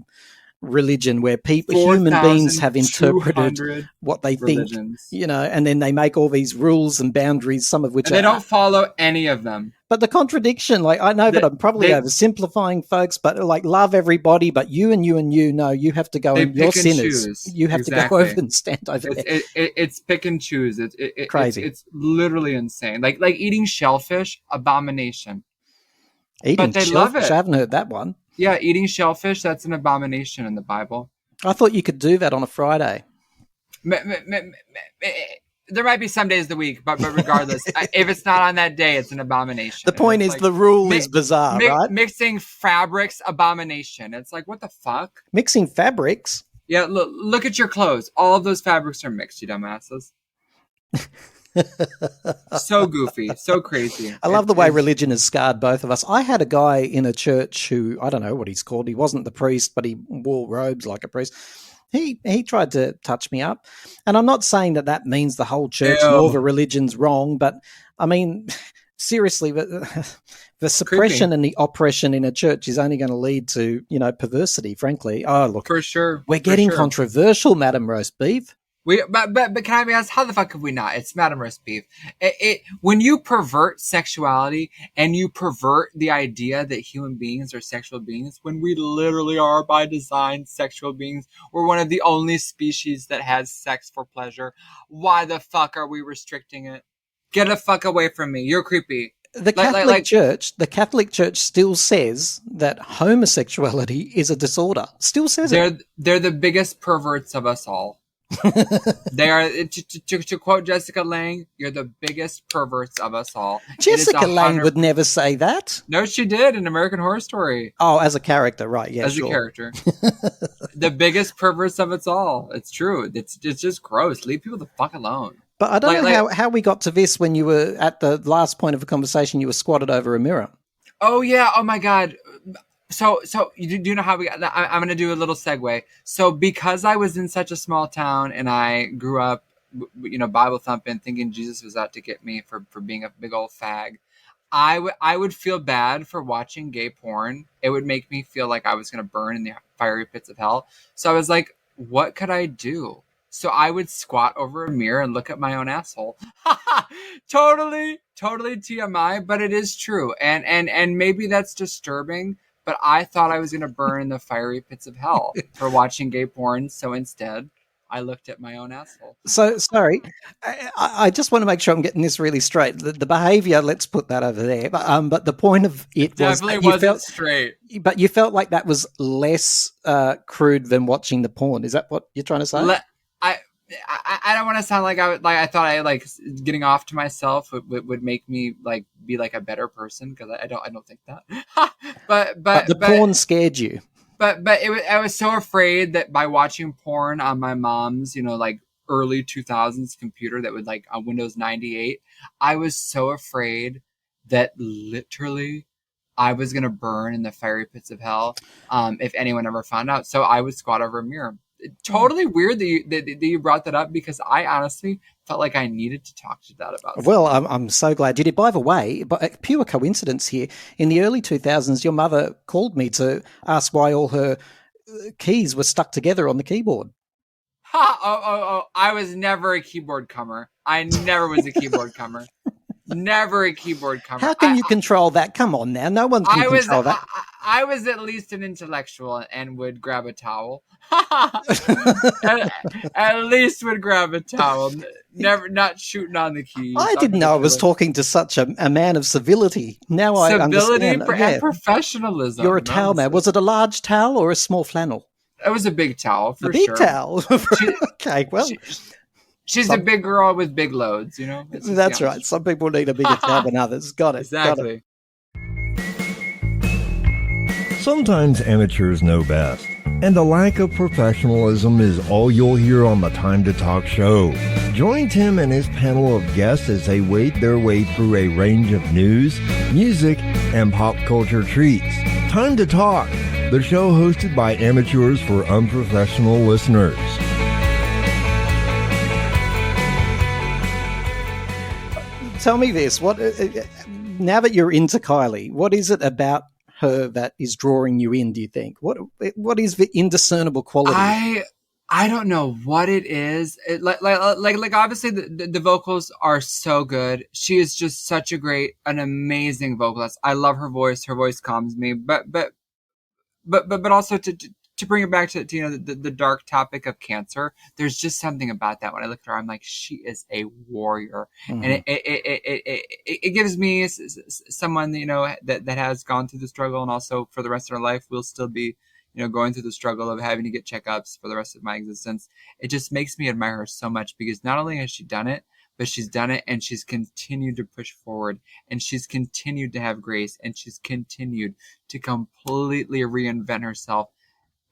religion where human beings have interpreted what they religions. think, and then they make all these rules and boundaries, some of which they don't follow any of them. But the contradiction, like, I know that I'm probably oversimplifying, folks, but like, love everybody, but you and you and you, no, you have to go and you're sinners. Choose. You have to go over and stand over there. It's pick and choose. Crazy. It's literally insane. Like eating shellfish, abomination. But they love it. I haven't heard that one. Yeah, eating shellfish, that's an abomination in the Bible. I thought you could do that on a Friday. There might be some days of the week, but regardless, if it's not on that day, it's an abomination. The point is, the rule is bizarre, right? Mixing fabrics, abomination. It's like, what the fuck? Mixing fabrics? Yeah, look at your clothes. All of those fabrics are mixed, you dumbasses. So goofy, so crazy. I love the way religion has scarred both of us. I had a guy in a church who, I don't know what he's called. He wasn't the priest, but he wore robes like a priest. He tried to touch me up. And I'm not saying that means the whole church and all the religion's wrong, but I mean, seriously, the suppression and the oppression in a church is only going to lead to, perversity, frankly. Oh, look. For sure. We're getting controversial, Madam Roast Beef. But can I be asked, how the fuck have we not? It's Madam Roast Beef. When you pervert sexuality and you pervert the idea that human beings are sexual beings, when we literally are by design sexual beings, we're one of the only species that has sex for pleasure. Why the fuck are we restricting it? Get the fuck away from me. You're creepy. The Catholic Church still says that homosexuality is a disorder. Still says it. They're the biggest perverts of us all. They are, to quote Jessica Lange, you're the biggest perverts of us all. Jessica Lange would never say that. No, she did in American Horror Story. Oh, as a character, right? Yeah, as a character. The biggest perverts of us all. It's true. It's just gross. Leave people the fuck alone. But I don't know how we got to this when you were at the last point of a conversation. You were squatted over a mirror. Oh yeah. Oh my God. So do you know how we got that? I'm going to do a little segue. So because I was in such a small town and I grew up, Bible thumping, thinking Jesus was out to get me for being a big old fag, I would feel bad for watching gay porn. It would make me feel like I was going to burn in the fiery pits of hell. So I was like, what could I do? So I would squat over a mirror and look at my own asshole. Totally TMI, but it is true. And maybe that's disturbing. But I thought I was going to burn in the fiery pits of hell for watching gay porn. So instead, I looked at my own asshole. So, sorry. I just want to make sure I'm getting this really straight. The behavior, let's put that over there. But the point of it definitely wasn't straight. But you felt like that was less crude than watching the porn. Is that what you're trying to say? I don't want to sound like I thought getting off to myself would make me be like a better person, because I don't think that. but the porn scared you. But I was so afraid that by watching porn on my mom's early 2000s computer that would on Windows 98, I was so afraid that literally I was gonna burn in the fiery pits of hell if anyone ever found out. So I would squat over a mirror. Totally weird that you brought that up, because I honestly felt like I needed to talk to Dad about it. Well, I'm so glad you did. By the way, but pure coincidence here, in the early 2000s, your mother called me to ask why all her keys were stuck together on the keyboard. Oh, I was never a keyboard comer. I never was a keyboard comer. Never a keyboard comer. How can you control that? Come on now. No one can control that. I was at least an intellectual and would grab a towel. at least would grab a towel. Never, not shooting on the keys. I didn't know I was talking to such a man of civility. Now I understand. And professionalism. You're a towel man. Was it a large towel or a small flannel? It was a big towel, for sure. A big towel. Okay, well. She's a big girl with big loads, That's right. Some people need a bigger towel than others. Got it. Exactly. Got it. Sometimes amateurs know best. and a lack of professionalism is all you'll hear on the Time to Talk show. Join Tim and his panel of guests as they wade their way through a range of news, music, and pop culture treats. Time to Talk, the show hosted by amateurs for unprofessional listeners. Tell me this: what now that you're into Kylie, what is it about her that is drawing you in? Do you think what is the indiscernible quality? I don't know what it is. Like obviously the vocals are so good. She is just such an amazing vocalist. I love her voice. Her voice calms me. But also to bring it back to the dark topic of cancer, there's just something about that. When I look at her, I'm like, she is a warrior, and it gives me someone that has gone through the struggle, and also for the rest of her life will still be going through the struggle of having to get checkups for the rest of my existence. It just makes me admire her so much, because not only has she done it, but she's done it and she's continued to push forward, and she's continued to have grace, and she's continued to completely reinvent herself,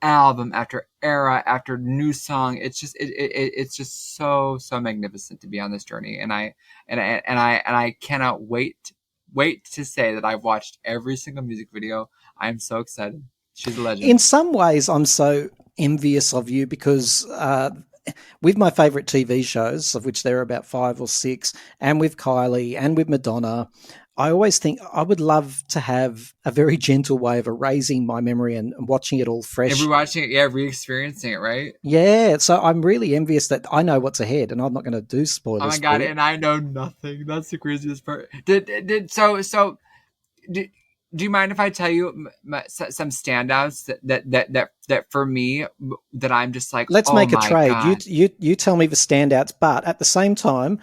album after era after new song. It's just so magnificent to be on this journey, and I cannot wait to say that I've watched every single music video. I'm so excited. She's a legend. In some ways, I'm so envious of you because with my favorite TV shows, of which there are about 5 or 6, and with Kylie and with Madonna, I always think I would love to have a very gentle way of erasing my memory and watching it all fresh. And rewatching it, re-experiencing it, right? Yeah, so I'm really envious that I know what's ahead, and I'm not going to do spoilers. Oh my God, and I know nothing. That's the craziest part. Do you mind if I tell you some standouts that for me that I'm just like, let's make a trade. God. You tell me the standouts, but at the same time,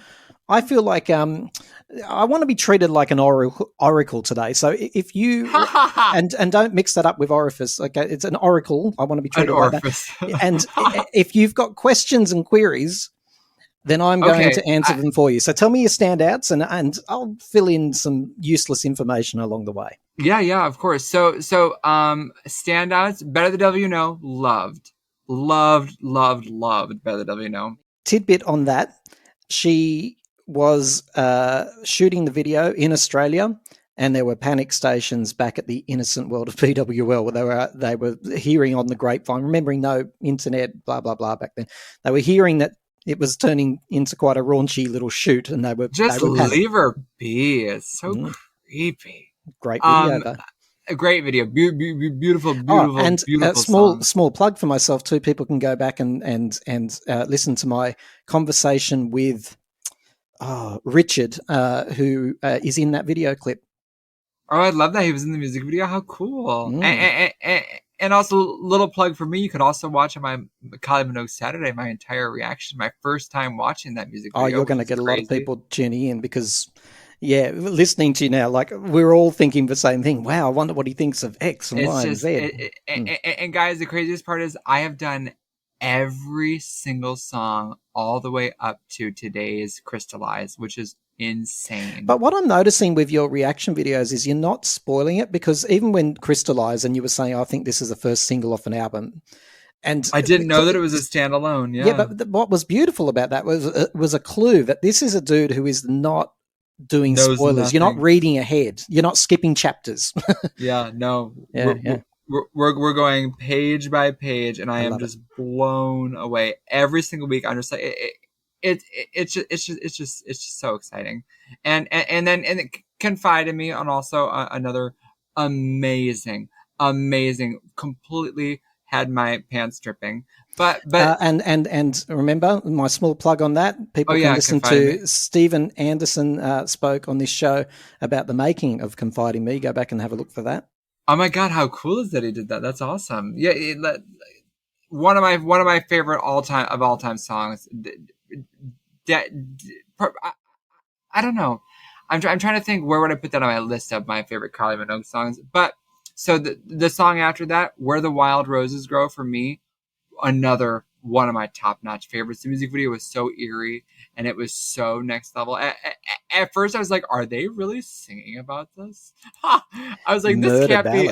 I feel like I want to be treated like an oracle today. So if you and don't mix that up with orifice, okay? It's an oracle. I want to be treated like that. And if you've got questions and queries, then I'm going to answer them for you. So tell me your standouts, and I'll fill in some useless information along the way. Yeah, of course. So standouts, Better the Devil You Know, loved Better the Devil You Know. Tidbit on that, she was shooting the video in Australia, and there were panic stations back at the innocent world of PWL where they were hearing on the grapevine, remembering no internet, blah, blah, blah back then. They were hearing that it was turning into quite a raunchy little shoot, and they were leave her be. It's so creepy. Great video, though. A great video, beautiful, and beautiful. Small plug for myself too. People can go back and listen to my conversation with Richard, who is in that video clip. Oh, I love that he was in the music video. How cool! And also, little plug for me, you could also watch on my Kylie Minogue Saturday, my entire reaction, my first time watching that music video. Oh, you're going to get a lot of people tuning in because, listening to you now, like we're all thinking the same thing. Wow, I wonder what he thinks of X and Y and Z. And guys, the craziest part is I have done every single song all the way up to today's Crystallize, which is insane. But what I'm noticing with your reaction videos is you're not spoiling it, because even when Crystallize, and you were saying, I think this is the first single off an album, and I didn't know that it was a standalone. Yeah, but what was beautiful about that was a clue that this is a dude who is not doing spoilers. Nothing. You're not reading ahead. You're not skipping chapters. We're going page by page, and I am just blown away every single week. I'm just like it's just so exciting, and then confide in me on also another amazing, completely had my pants dripping. But and remember my small plug on that. People can listen to Stephen Anderson spoke on this show about the making of Confide in Me. Go back and have a look for that. Oh my God, how cool is that he did that? That's awesome. Yeah, one of my favorite all time songs. I don't know. I'm trying to think, where would I put that on my list of my favorite Kylie Minogue songs? But so the song after that, Where the Wild Roses Grow, for me, another one of my top-notch favorites. The music video was so eerie, and it was so next level. At first, I was like, are they really singing about this? I was like, this can't be.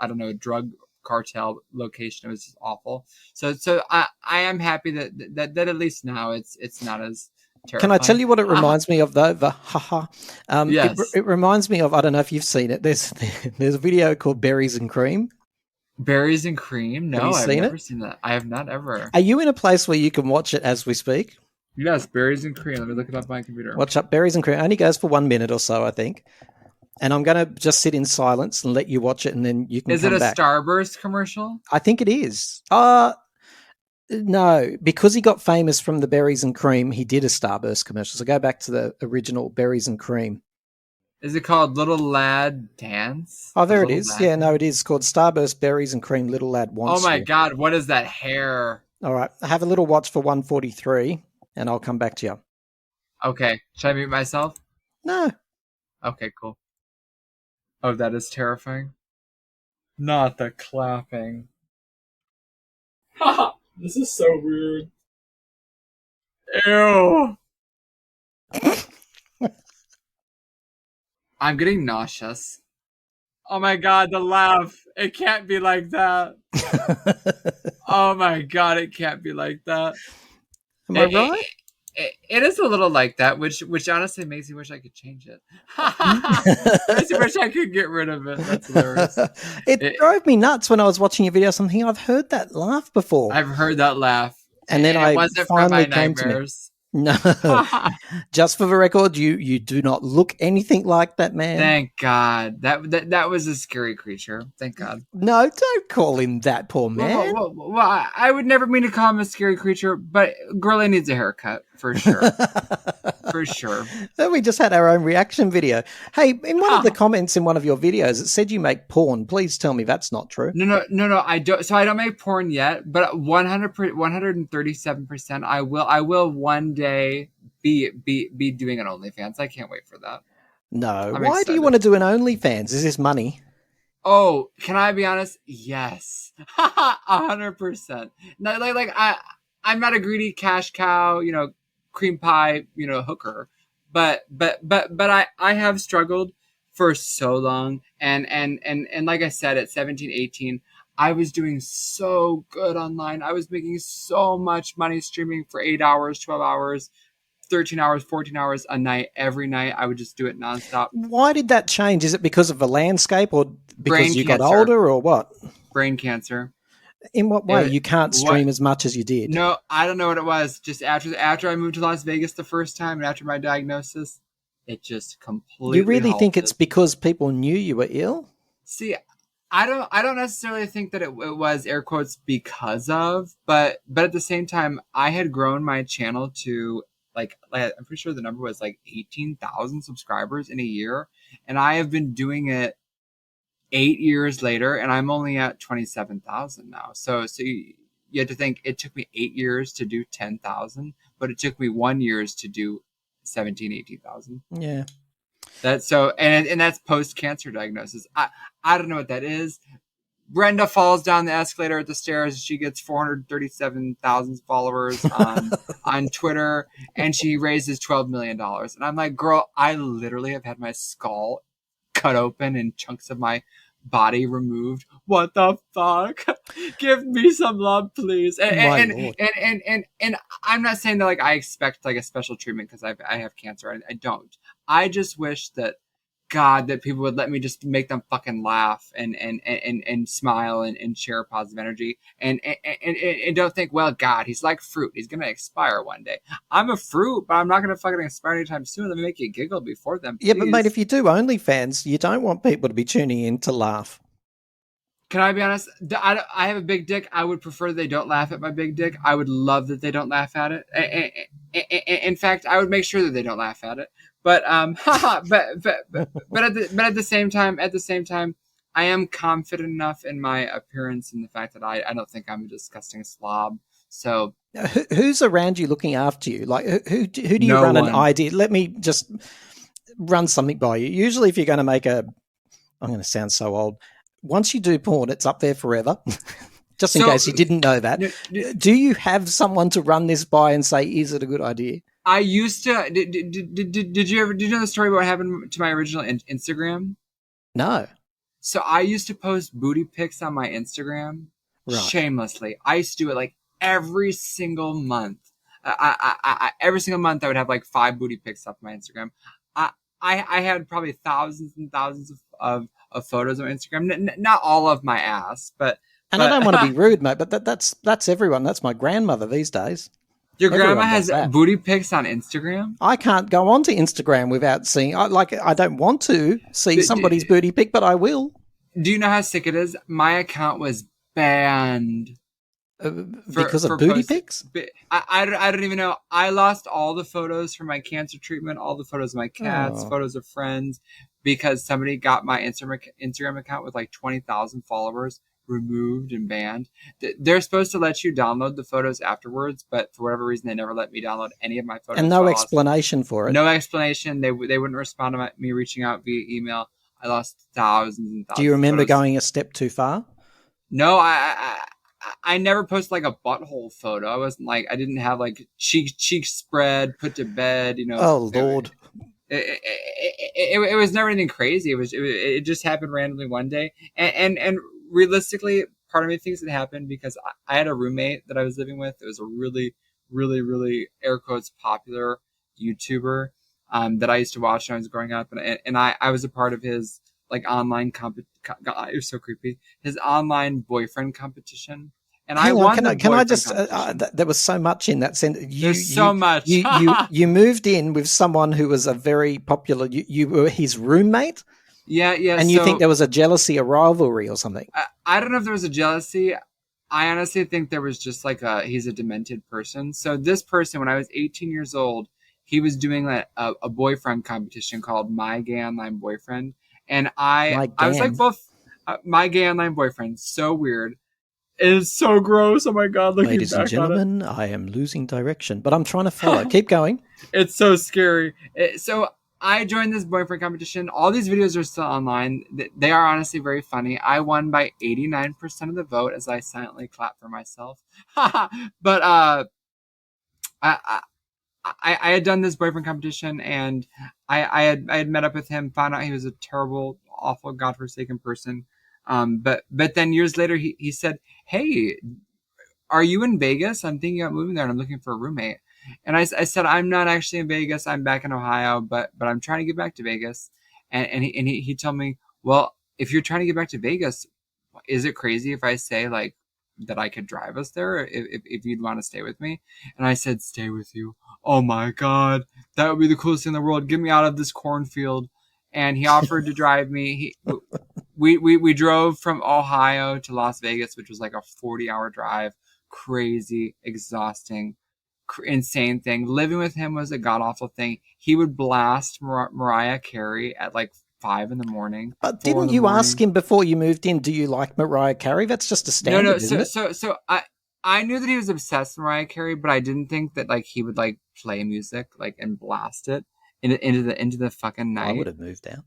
I don't know, drug cartel location. It was just awful. So I am happy that at least now it's not as terrifying. Can I tell you what it reminds me of, though? The haha. Yes. It reminds me of, I don't know if you've seen it. There's a video called Berries and Cream. Berries and Cream? No, I've never seen that. I have not ever. Are you in a place where you can watch it as we speak? Yes, Berries and Cream. Let me look it up on my computer. Watch up Berries and Cream. It only goes for 1 minute or so, I think. And I'm going to just sit in silence and let you watch it, and then you can come back. Is it a Starburst commercial? I think it is. No, because he got famous from the Berries and Cream, he did a Starburst commercial. So go back to the original Berries and Cream. Is it called Little Lad Dance? Oh, there it is. Yeah, no, it is. It's called Starburst Berries and Cream Little Lad Wants. Oh my God, what is that hair? All right, have a little watch for 1:43, and I'll come back to you. Okay, should I mute myself? No. Okay, cool. Oh, that is terrifying. Not the clapping. Haha, this is so weird. Ew. I'm getting nauseous. Oh my God, the laugh. It can't be like that. Oh my God, it can't be like that. Am I right? It is a little like that, which honestly makes me wish I could change it. Makes me wish I could get rid of it. That's hilarious. It drove me nuts when I was watching your video. Something I've heard that laugh before. I've heard that laugh. And then it wasn't finally from my came nightmares. to me. No, just for the record, you do not look anything like that man. Thank God. That was a scary creature. Thank God. No, don't call him that, poor man. Well, I would never mean to call him a scary creature, but Girlie needs a haircut for sure. For sure. Then we just had our own reaction video. Hey, in one of the comments in one of your videos, it said you make porn. Please tell me that's not true. No, I don't. So I don't make porn yet, but 137%. I will one day be doing an OnlyFans. I can't wait for that. No. Why do you want to do an OnlyFans? Is this money? Oh, can I be honest? Yes. 100%. No, I'm not a greedy cash cow, cream pie, hooker. But I have struggled for so long. And like I said, at 17, 18, I was doing so good online. I was making so much money streaming for 8 hours, 12 hours, 13 hours, 14 hours a night. Every night I would just do it nonstop. Why did that change? Is it because of the landscape or because you got older or what? Brain cancer. In what way? You can't stream as much as you did. No, I don't know what it was. Just after I moved to Las Vegas the first time and after my diagnosis, it just completely You really halted. think it's because people knew you were ill? See, I don't necessarily think that it was air quotes because of, but at the same time, I had grown my channel to like I'm pretty sure the number was like 18,000 subscribers in a year, and I have been doing it 8 years later, and I'm only at 27,000 now. So you have to think it took me 8 years to do 10,000, but it took me 1 year to do 17, 18,000. Yeah. That's so, and that's post-cancer diagnosis. I don't know what that is. Brenda falls down the escalator at the stairs. She gets 437,000 followers on Twitter, and she raises $12 million. And I'm like, girl, I literally have had my skull cut open and chunks of my body removed. What the fuck? Give me some love, please. And I'm not saying that like I expect like a special treatment because I have cancer. I don't. I just wish that God that people would let me just make them fucking laugh and smile and share positive energy and don't think, well, God, he's like fruit. He's gonna expire one day. I'm a fruit, but I'm not gonna fucking expire anytime soon. Let me make you giggle before then. Please. Yeah, but mate, if you do OnlyFans, you don't want people to be tuning in to laugh. Can I be honest? I have a big dick. I would prefer they don't laugh at my big dick. I would love that they don't laugh at it. In fact, I would make sure that they don't laugh at it. But but at the same time, I am confident enough in my appearance and the fact that I don't think I'm a disgusting slob. So who's around you looking after you? Like who do you run an idea? Let me just run something by you. Usually, if you're going to make I'm going to sound so old. Once you do porn, it's up there forever. Just in case you didn't know that. Do you have someone to run this by and say, is it a good idea? I used to. Did you know the story about what happened to my original Instagram? No. So I used to post booty pics on my Instagram shamelessly. I used to do it like every single month. Every single month I would have like 5 booty pics up my Instagram. I had probably thousands and thousands of photos on Instagram. Not all of my ass, but I don't want to be rude, mate, but that's everyone. That's my grandmother these days. Your grandma has booty pics on Instagram? I can't go onto Instagram without seeing. I don't want to see somebody's booty pic, but I will. Do you know how sick it is? My account was banned because of booty pics. I don't even know. I lost all the photos from my cancer treatment, all the photos of my cats, photos of friends, because somebody got my Instagram account with like 20,000 followers removed and banned. They're supposed to let you download the photos afterwards, but for whatever reason they never let me download any of my photos. And no explanation for it. No explanation. They wouldn't respond to me reaching out via email. I lost thousands and thousands. Do you remember going a step too far? No, I never posted like a butthole photo. I wasn't like, I didn't have like cheek spread, put to bed, you know. Oh Lord. It was never anything crazy. It just happened randomly one day. And realistically, part of me thinks it happened because I had a roommate that I was living with. It was a really, really, really air quotes popular YouTuber that I used to watch when I was growing up. And I was a part of his like online it was so creepy. His online boyfriend competition. And I won. Can I just? There was so much in that sentence. There's so much. You moved in with someone who was a very popular. You were his roommate. Yeah. And you think there was a jealousy, a rivalry, or something? I don't know if there was a jealousy. I honestly think there was just like he's a demented person. So this person, when I was 18 years old, he was doing like a boyfriend competition called My Gay Online Boyfriend, and I was like, well, My Gay Online Boyfriend, so weird. It is so gross. Oh my God. Ladies and gentlemen, I am losing direction, but I'm trying to follow. Keep going. It's so scary. So I joined this boyfriend competition. All these videos are still online. They are honestly very funny. I won by 89% of the vote as I silently clap for myself. But I had done this boyfriend competition, and I had met up with him, found out he was a terrible, awful, godforsaken person. But then years later, he said, "Hey, are you in Vegas? I'm thinking about moving there, and I'm looking for a roommate." And I said, "I'm not actually in Vegas. I'm back in Ohio, but I'm trying to get back to Vegas." And he told me, "Well, if you're trying to get back to Vegas, is it crazy if I say like that I could drive us there if you'd want to stay with me?" And I said, "Stay with you? Oh my God, that would be the coolest thing in the world. Get me out of this cornfield." And he offered to drive me. We drove from Ohio to Las Vegas, which was like a 40-hour drive. Crazy, exhausting, insane thing. Living with him was a god-awful thing. He would blast Mariah Carey at like 5 a.m. But didn't you ask him before you moved in, do you like Mariah Carey? That's just a standard, isn't it? So I knew that he was obsessed with Mariah Carey, but I didn't think that like he would like play music like and blast it into the fucking night. I would have moved out.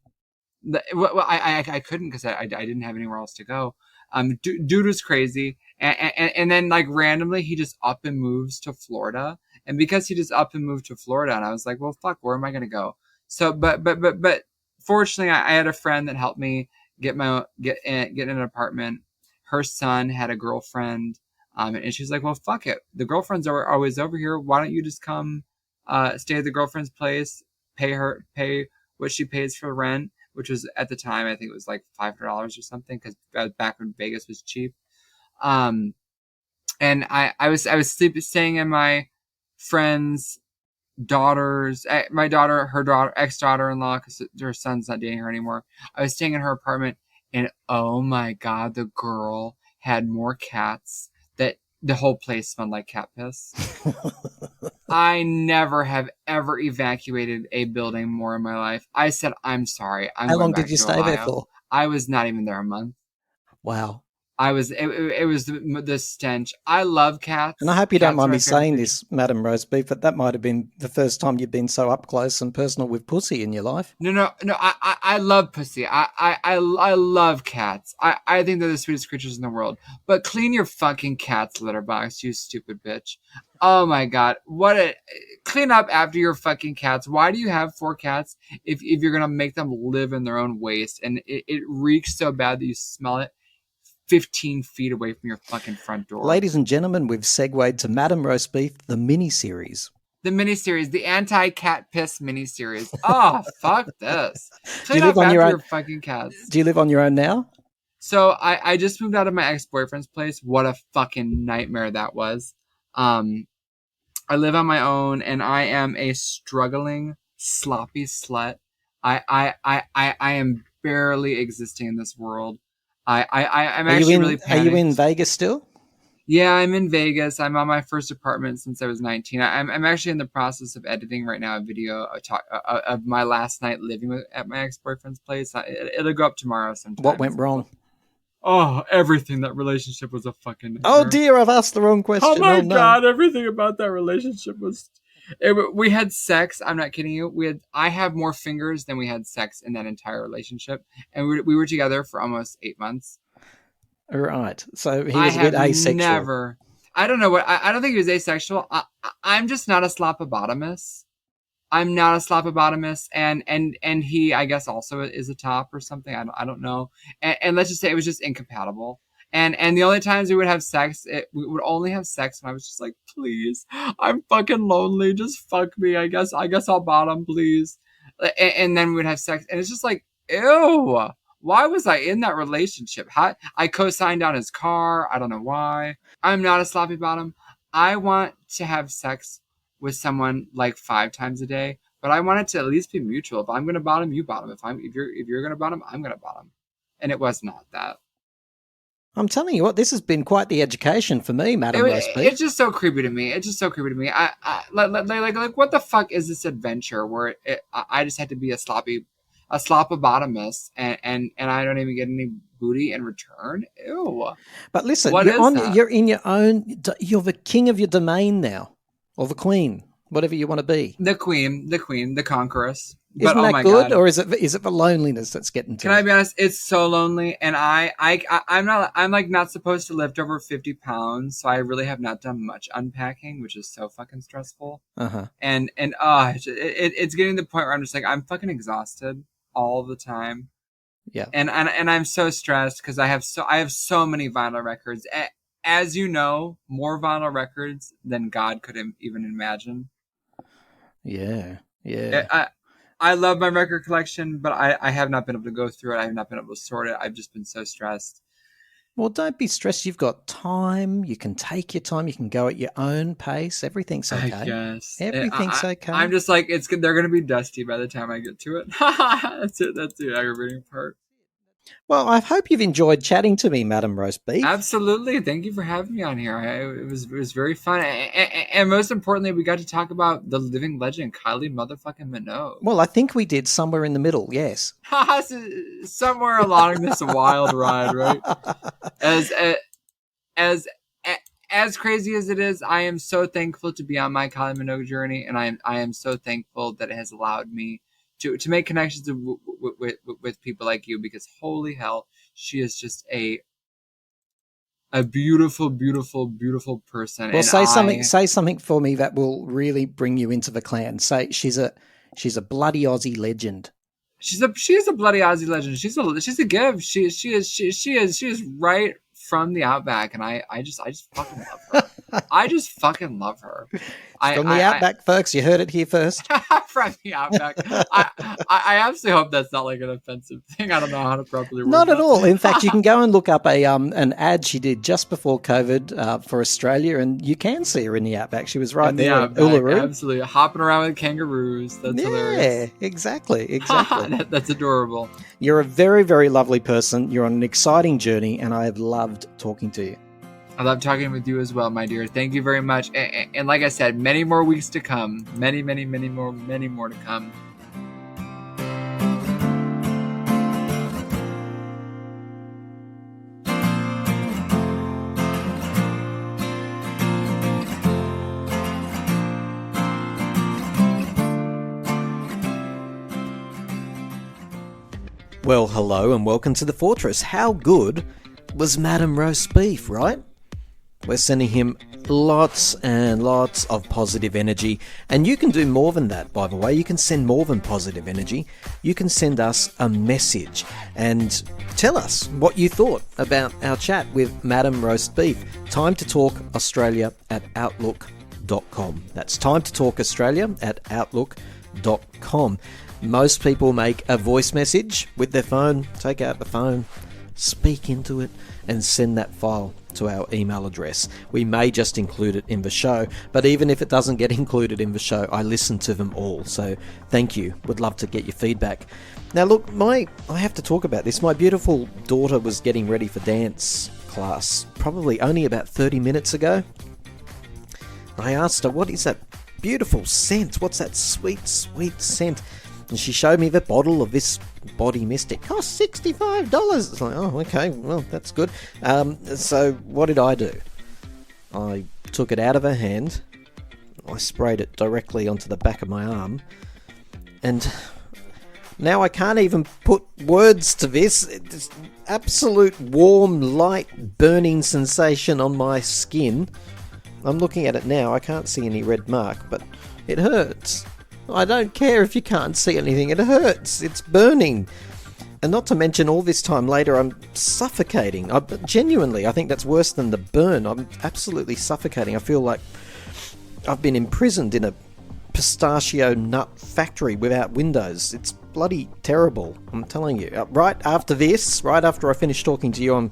Well, I couldn't because I didn't have anywhere else to go. Dude was crazy, and then like randomly he just up and moves to Florida, and because he just up and moved to Florida, and I was like, well, fuck, where am I gonna go? So, but fortunately, I had a friend that helped me get an apartment. Her son had a girlfriend, and she was like, well, fuck it, the girlfriends are always over here. Why don't you just come stay at the girlfriend's place, pay what she pays for rent, which was at the time, I think it was like $500 or something, because back when Vegas was cheap. And I was staying in my friend's daughter's, her ex-daughter-in-law, because her son's not dating her anymore. I was staying in her apartment, and oh my God, the girl had more cats that the whole place smelled like cat piss. I never have ever evacuated a building more in my life. I said, I'm sorry. How long did you stay there for? I was not even there a month. Wow. It was the stench. I love cats. And I hope you don't Cats mind are me my favorite saying creature. this, Madam Roast Beef, but that might have been the first time you've been so up close and personal with pussy in your life. No. I love pussy. I love cats. I think they're the sweetest creatures in the world. But clean your fucking cat's litter box, you stupid bitch. Oh my god. Clean up after your fucking cats. Why do you have 4 cats if you're gonna make them live in their own waste? And it reeks so bad that you smell it 15 feet away from your fucking front door. Ladies and gentlemen, we've segued to Madam Roast Beef, the mini-series. The miniseries, the anti-cat piss miniseries. Oh, fuck this. Do you Clean live up on after your own? your fucking cats. Do you live on your own now? So I just moved out of my ex-boyfriend's place. What a fucking nightmare that was. I live on my own, and I am a struggling, sloppy slut. I am barely existing in this world. I'm actually really panicked. Are you in Vegas still? Yeah, I'm in Vegas. I'm on my first apartment since I was 19. I'm actually in the process of editing right now a video of my last night living at my ex-boyfriend's place. It'll go up tomorrow sometime. What went wrong? Oh, everything. That relationship was a fucking nightmare. Oh dear, I've asked the wrong question. Oh my no. god, everything about that relationship was... we had sex. I'm not kidding you. I have more fingers than we had sex in that entire relationship. And we were together for almost 8 months. Right. So he was a bit asexual. I don't know what... I don't think he was asexual. I'm just not a slopobotomist. I'm not a slopobotomist, and he, I guess, also is a top or something. I don't know. And let's just say it was just incompatible. And the only times we would have sex, we would only have sex when I was just like, please, I'm fucking lonely. Just fuck me. I guess I'll bottom, please. And then we would have sex, and it's just like, ew. Why was I in that relationship? I co-signed on his car. I don't know why. I'm not a sloppy bottom. I want to have sex with someone like 5 times a day, but I want it to at least be mutual. If I'm gonna bottom, you bottom. If you're gonna bottom, I'm gonna bottom. And it was not that. I'm telling you what, this has been quite the education for me, Madam Roast Beef. It's just so creepy to me. I like what the fuck is this adventure where I just had to be a slopobotomist and I don't even get any booty in return? Ew. But listen, you're in your own. You're the king of your domain now, or the queen, whatever you want to be. The queen, the conqueress. Isn't but, that good, or is it the loneliness that's getting to? Can I be honest? It's so lonely, and I'm not supposed to lift over 50 pounds, so I really have not done much unpacking, which is so fucking stressful. And it's getting to the point where I'm just like, I'm fucking exhausted all the time. Yeah. And I'm so stressed because I have so many vinyl records. As you know, more vinyl records than God could even imagine. Yeah. I love my record collection, but I have not been able to go through it. I have not been able to sort it. I've just been so stressed. Well, don't be stressed. You've got time. You can take your time. You can go at your own pace. Everything's okay. I guess. Everything's okay. I'm just like, they're going to be dusty by the time I get to it. That's the aggravating part. Well, I hope you've enjoyed chatting to me, Madam Roast Beef. Absolutely. Thank you for having me on here. It was very fun. And most importantly, we got to talk about the living legend, Kylie motherfucking Minogue. Well, I think we did somewhere in the middle, yes. Somewhere along this wild ride, right? As crazy as it is, I am so thankful to be on my Kylie Minogue journey, and I am so thankful that it has allowed me to make connections with people like you, because holy hell, she is just a beautiful, beautiful, beautiful person. Well, say something for me that will really bring you into the clan. Say she's a bloody Aussie legend. She is a bloody Aussie legend. She's a give. She is right from the Outback, and I just fucking love her. I just fucking love her. From the Outback, folks. You heard it here first. From the Outback. I absolutely hope that's not like an offensive thing. I don't know how to properly word Not at that. all. In fact, you can go and look up an ad she did just before COVID for Australia, and you can see her in the Outback. She was right there at Uluru. Absolutely. Hopping around with kangaroos. That's hilarious. Yeah, exactly. That's adorable. You're a very, very lovely person. You're on an exciting journey, and I have loved talking to you. I love talking with you as well, my dear. Thank you very much. And like I said, many more weeks to come. Many more to come. Well, hello and welcome to the Fortress. How good was Madam Roast Beef, right? We're sending him lots and lots of positive energy. And you can do more than that, by the way. You can send more than positive energy. You can send us a message and tell us what you thought about our chat with Madam Roast Beef. Time to Talk Australia at outlook.com. That's Time to Talk Australia at outlook.com. Most people make a voice message with their phone, take out the phone, speak into it, and send that file to our email address. We may just include it in the show, but even if it doesn't get included in the show, I listen to them all. So thank you. Would love to get your feedback. Now look, I have to talk about this. My beautiful daughter was getting ready for dance class probably only about 30 minutes ago. I asked her, what is that beautiful scent? What's that sweet, sweet scent? And she showed me the bottle of this body mist. It cost $65. It's like, oh, okay, well, that's good. So what did I do? I took it out of her hand. I sprayed it directly onto the back of my arm. And now I can't even put words to this. It's absolute warm, light, burning sensation on my skin. I'm looking at it now. I can't see any red mark, but it hurts. I don't care if you can't see anything, it hurts, it's burning. And not to mention all this time later I'm suffocating. Genuinely, I think that's worse than the burn. I'm absolutely suffocating. I feel like I've been imprisoned in a pistachio nut factory without windows. It's bloody terrible, I'm telling you. Right after I finish talking to you, I'm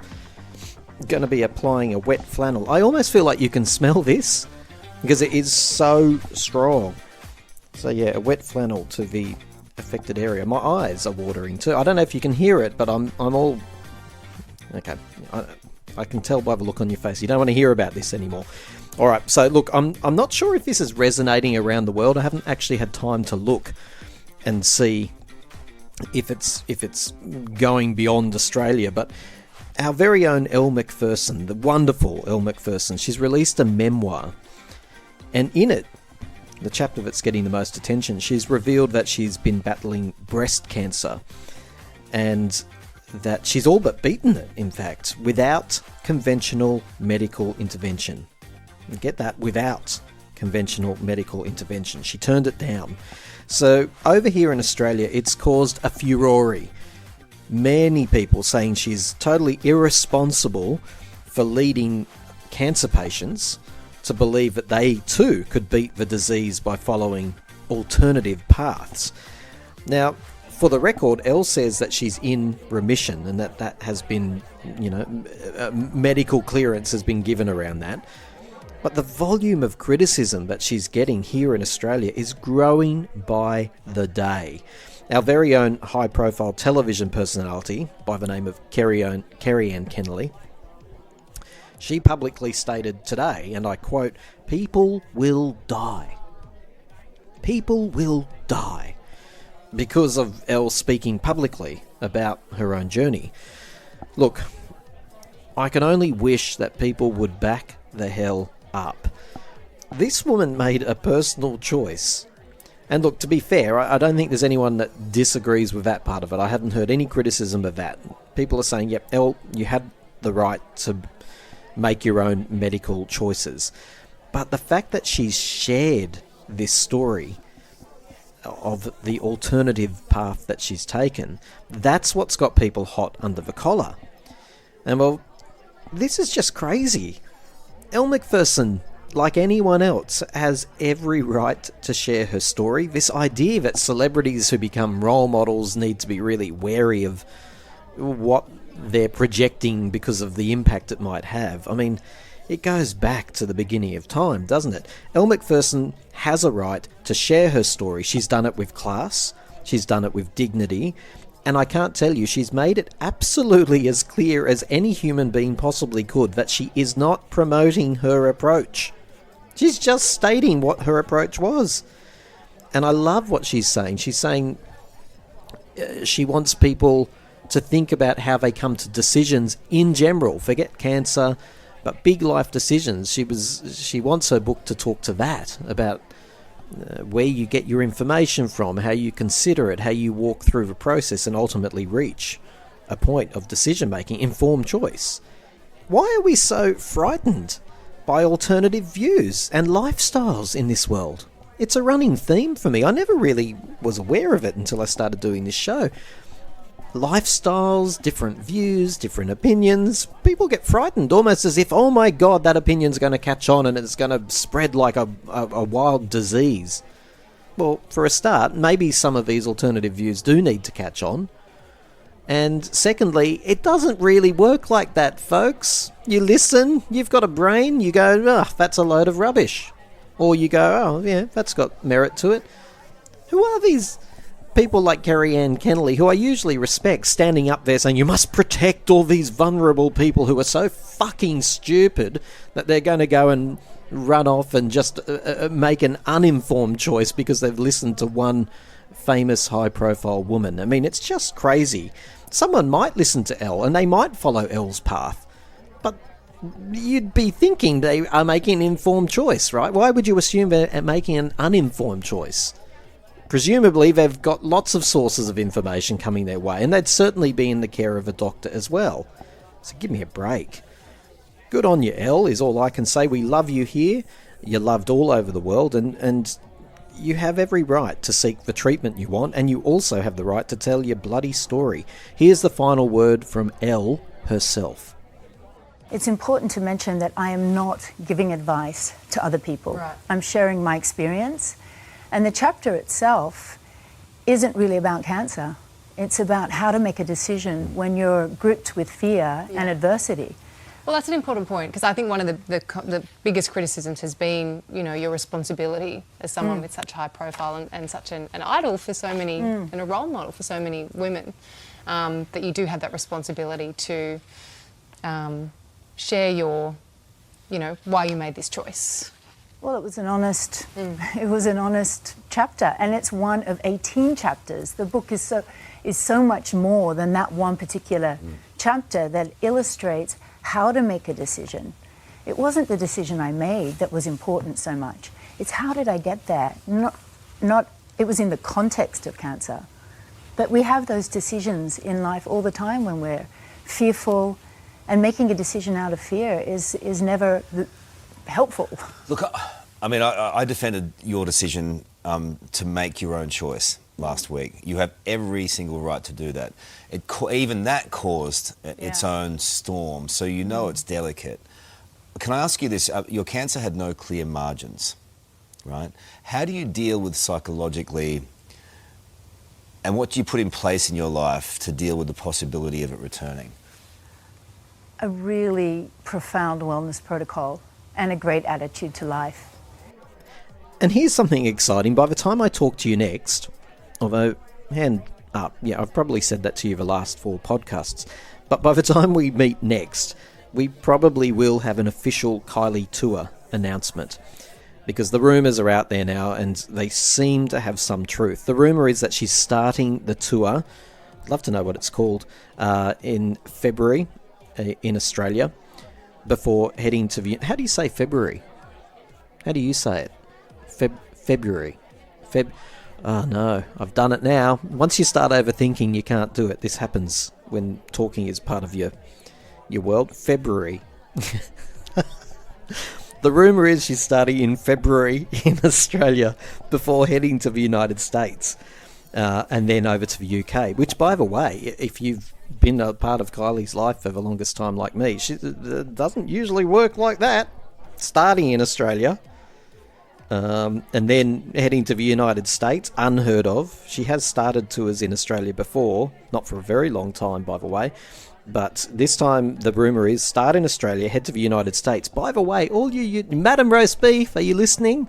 going to be applying a wet flannel. I almost feel like you can smell this because it is so strong. So yeah, a wet flannel to the affected area. My eyes are watering too. I don't know if you can hear it, but I'm all... Okay, I can tell by the look on your face. You don't want to hear about this anymore. Alright, so look, I'm not sure if this is resonating around the world. I haven't actually had time to look and see if it's going beyond Australia, but our very own Elle McPherson, the wonderful Elle McPherson, she's released a memoir, and in it, the chapter that's getting the most attention, she's revealed that she's been battling breast cancer and that she's all but beaten it, in fact, without conventional medical intervention. Get that? Without conventional medical intervention. She turned it down. So over here in Australia, it's caused a furore. Many people saying she's totally irresponsible for leading cancer patients to believe that they too could beat the disease by following alternative paths. Now, for the record, Elle says that she's in remission and that has been, medical clearance has been given around that. But the volume of criticism that she's getting here in Australia is growing by the day. Our very own high-profile television personality by the name of Kerry Ann Kennelly, she publicly stated today, and I quote, "People will die. People will die," because of Elle speaking publicly about her own journey. Look, I can only wish that people would back the hell up. This woman made a personal choice. And look, to be fair, I don't think there's anyone that disagrees with that part of it. I haven't heard any criticism of that. People are saying, yep, Elle, you had the right to make your own medical choices. But the fact that she's shared this story of the alternative path that she's taken, that's what's got people hot under the collar. And well, this is just crazy. Elle McPherson, like anyone else, has every right to share her story. This idea that celebrities who become role models need to be really wary of what they're projecting because of the impact it might have. I mean, it goes back to the beginning of time, doesn't it? Elle McPherson has a right to share her story. She's done it with class, she's done it with dignity, and I can't tell you, she's made it absolutely as clear as any human being possibly could that she is not promoting her approach. She's just stating what her approach was. And I love what she's saying. She's saying she wants people to think about how they come to decisions in general. Forget cancer, but big life decisions. She wants her book to talk to that, about where you get your information from, how you consider it, how you walk through the process and ultimately reach a point of decision-making, informed choice. Why are we so frightened by alternative views and lifestyles in this world? It's a running theme for me. I never really was aware of it until I started doing this show. Lifestyles, different views, different opinions. People get frightened, almost as if, oh my God, that opinion's going to catch on and it's going to spread like a wild disease. Well, for a start, maybe some of these alternative views do need to catch on. And secondly, it doesn't really work like that, folks. You listen, you've got a brain, you go, that's a load of rubbish. Or you go, oh yeah, that's got merit to it. Who are these people like Kerry Ann Kennelly, who I usually respect, standing up there saying you must protect all these vulnerable people who are so fucking stupid that they're going to go and run off and just make an uninformed choice because they've listened to one famous high-profile woman. I mean, it's just crazy. Someone might listen to Elle and they might follow Elle's path, but you'd be thinking they are making an informed choice, right? Why would you assume they're making an uninformed choice? Presumably they've got lots of sources of information coming their way, and they'd certainly be in the care of a doctor as well. So give me a break. Good on you, Elle, is all I can say. We love you here. You're loved all over the world, and you have every right to seek the treatment you want, and you also have the right to tell your bloody story. Here's the final word from Elle herself. It's important to mention that I am not giving advice to other people. Right. I'm sharing my experience. And the chapter itself isn't really about cancer. It's about how to make a decision when you're gripped with fear and adversity. Well, that's an important point, because I think one of the biggest criticisms has been, you know, your responsibility as someone with such high profile and such an idol for so many, and a role model for so many women, that you do have that responsibility to share your, you know, why you made this choice. Well, it was an honest chapter, and it's one of 18 chapters. The book is so much more than that one particular chapter that illustrates how to make a decision. It wasn't the decision I made that was important so much. It's how did I get there? Not it was in the context of cancer. But we have those decisions in life all the time when we're fearful, and making a decision out of fear is never helpful. Look, I mean, I defended your decision to make your own choice last week. You have every single right to do that. Even that caused its own storm, so you know it's delicate. Can I ask you this? Your cancer had no clear margins, right? How do you deal with psychologically, and what do you put in place in your life to deal with the possibility of it returning? A really profound wellness protocol and a great attitude to life. And here's something exciting. By the time I talk to you next, although, hand up, yeah, I've probably said that to you the last 4 podcasts, but by the time we meet next, we probably will have an official Kylie tour announcement, because the rumours are out there now and they seem to have some truth. The rumour is that she's starting the tour, I'd love to know what it's called, in February in Australia, before heading to how do you say February? How do you say it? February. Oh no, I've done it now. Once you start overthinking, you can't do it. This happens when talking is part of your world. February. The rumour is she's starting in February in Australia before heading to the United States, and then over to the UK, which, by the way, if you've been a part of Kylie's life for the longest time like me, it doesn't usually work like that. Starting in Australia, and then heading to the United States, unheard of. She has started tours in Australia before, not for a very long time, by the way, but this time the rumour is start in Australia, head to the United States. By the way, all you Madam Roast Beef, are you listening?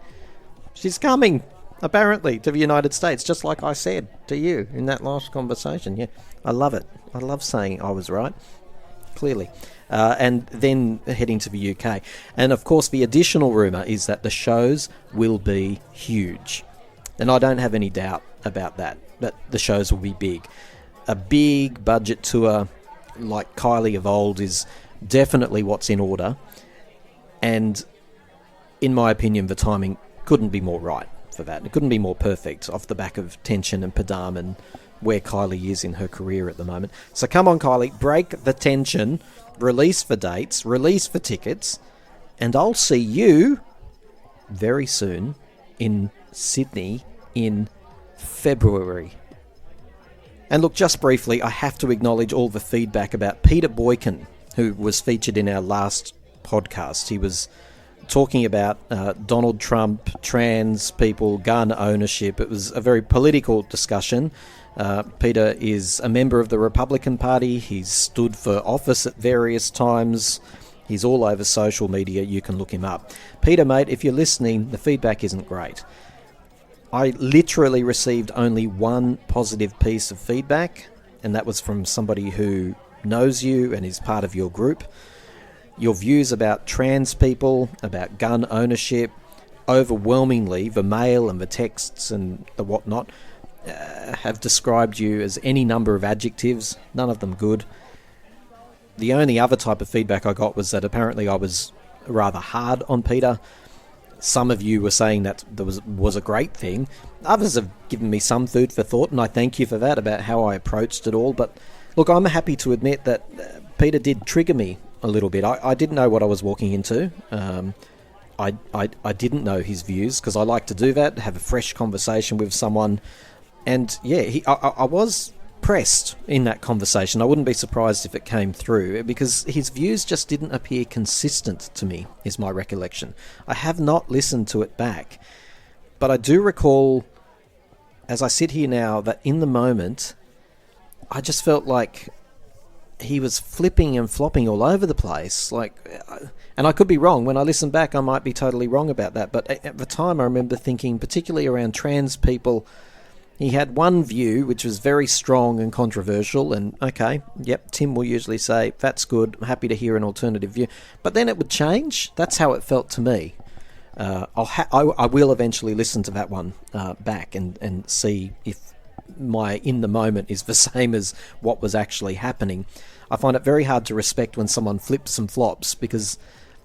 She's coming, apparently, to the United States, just like I said to you in that last conversation. Yeah, I love it. I love saying I was right, clearly. And then heading to the UK. And of course, the additional rumour is that the shows will be huge. And I don't have any doubt about that the shows will be big. A big budget tour like Kylie of old is definitely what's in order. And in my opinion, the timing couldn't be more right. for that. It couldn't be more perfect off the back of tension and Padam and where Kylie is in her career at the moment. So come on, Kylie, break the tension, release for dates, release for tickets, and I'll see you very soon in Sydney in February. And look, just briefly, I have to acknowledge all the feedback about Peter Boykin, who was featured in our last podcast. He was talking about Donald Trump, trans people, gun ownership. It was a very political discussion. Peter is a member of the Republican Party. He's stood for office at various times. He's all over social media. You can look him up. Peter, mate, if you're listening, the feedback isn't great. I literally received only one positive piece of feedback, and that was from somebody who knows you and is part of your group. Your views about trans people, about gun ownership, overwhelmingly, the mail and the texts and the whatnot, have described you as any number of adjectives, none of them good. The only other type of feedback I got was that apparently I was rather hard on Peter. Some of you were saying that there was a great thing. Others have given me some food for thought, and I thank you for that, about how I approached it all. But look, I'm happy to admit that Peter did trigger me a little bit. I didn't know what I was walking into. I didn't know his views, because I like to do that, have a fresh conversation with someone. And yeah, I was pressed in that conversation. I wouldn't be surprised if it came through, because his views just didn't appear consistent to me, is my recollection. I have not listened to it back, but I do recall, as I sit here now, that in the moment, I just felt like he was flipping and flopping all over the place. And I could be wrong. When I listen back, I might be totally wrong about that. But at the time, I remember thinking, particularly around trans people, he had one view which was very strong and controversial, and okay, yep, Tim will usually say, that's good, I'm happy to hear an alternative view. But then it would change. That's how it felt to me. I will eventually listen to that one back and see if my in the moment is the same as what was actually happening. I find it very hard to respect when someone flips and flops, because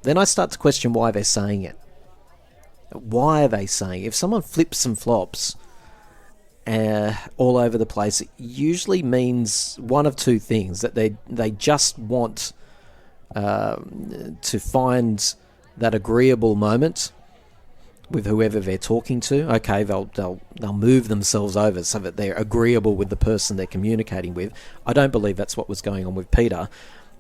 then I start to question why they're saying it. Why are they saying it? If someone flips and flops all over the place, it usually means one of two things: that they just want to find that agreeable moment with whoever they're talking to. Okay, they'll move themselves over so that they're agreeable with the person they're communicating with. I don't believe that's what was going on with Peter.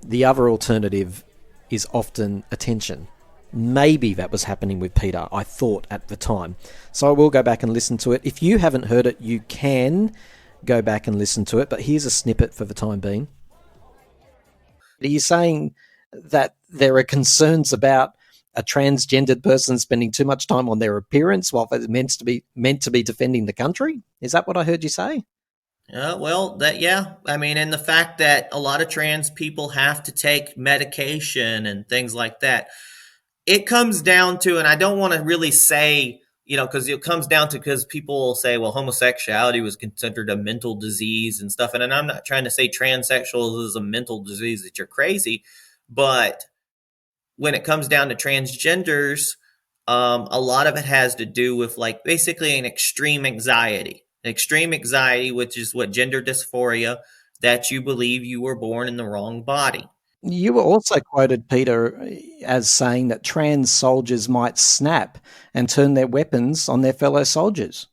The other alternative is often attention. Maybe that was happening with Peter, I thought at the time. So I will go back and listen to it. If you haven't heard it, you can go back and listen to it, but here's a snippet for the time being. Are you saying that there are concerns about a transgendered person spending too much time on their appearance while they're meant to be defending the country? Is that what I heard you say? I mean, and the fact that a lot of trans people have to take medication and things like that. It comes down to, and I don't want to really say, because it comes down to, because people will say, well, homosexuality was considered a mental disease and stuff. And I'm not trying to say transsexual is a mental disease, that you're crazy. But when it comes down to transgenders, a lot of it has to do with basically an extreme anxiety, which is what gender dysphoria, that you believe you were born in the wrong body. You were also quoted, Peter, as saying that trans soldiers might snap and turn their weapons on their fellow soldiers.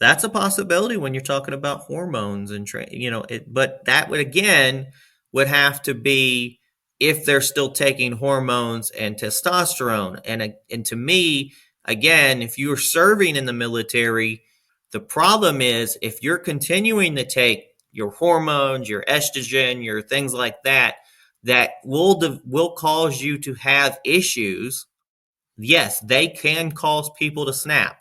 That's a possibility when you're talking about hormones and but that would have to be if they're still taking hormones and testosterone. And to me, again, if you're serving in the military, the problem is if you're continuing to take your hormones, your estrogen, your things like that will cause you to have issues. Yes, they can cause people to snap.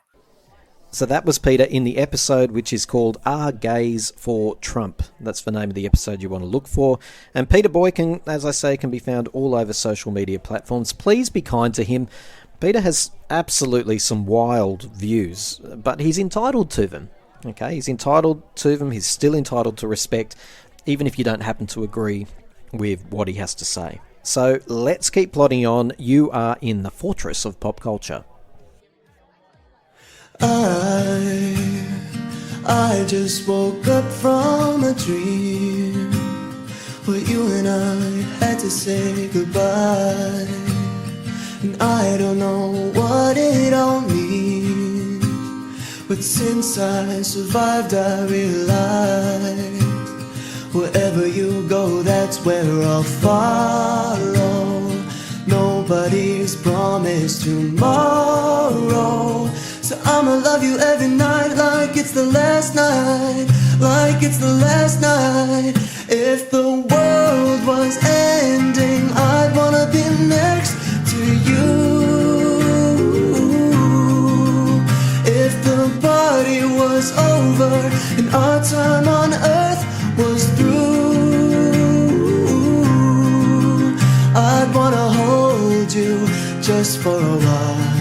So that was Peter in the episode which is called Are Gays for Trump? That's the name of the episode you want to look for. And Peter Boykin, as I say, can be found all over social media platforms. Please be kind to him. Peter has absolutely some wild views, but he's entitled to them. Okay, he's entitled to them. He's still entitled to respect, even if you don't happen to agree with what he has to say. So let's keep plodding on. You are in the fortress of pop culture. I just woke up from a dream where you and I had to say goodbye. And I don't know what it all means, but since I survived I realized wherever you go, that's where I'll follow. Nobody's promised tomorrow, so I'ma love you every night like it's the last night, like it's the last night. If the world was ending, I'd wanna be next to you. If the party was over and our time on earth was through, I'd wanna hold you just for a while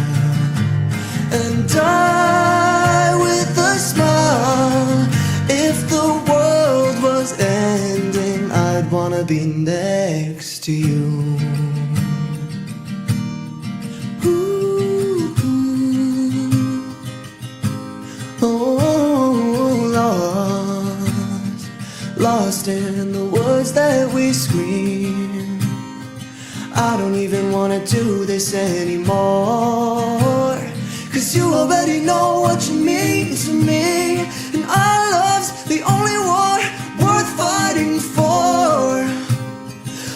and die with a smile. If the world was ending, I'd wanna be next to you. Ooh, oh, lost in the words that we scream. I don't even wanna do this anymore, 'cause you already know what you mean to me, and our love's the only war worth fighting for.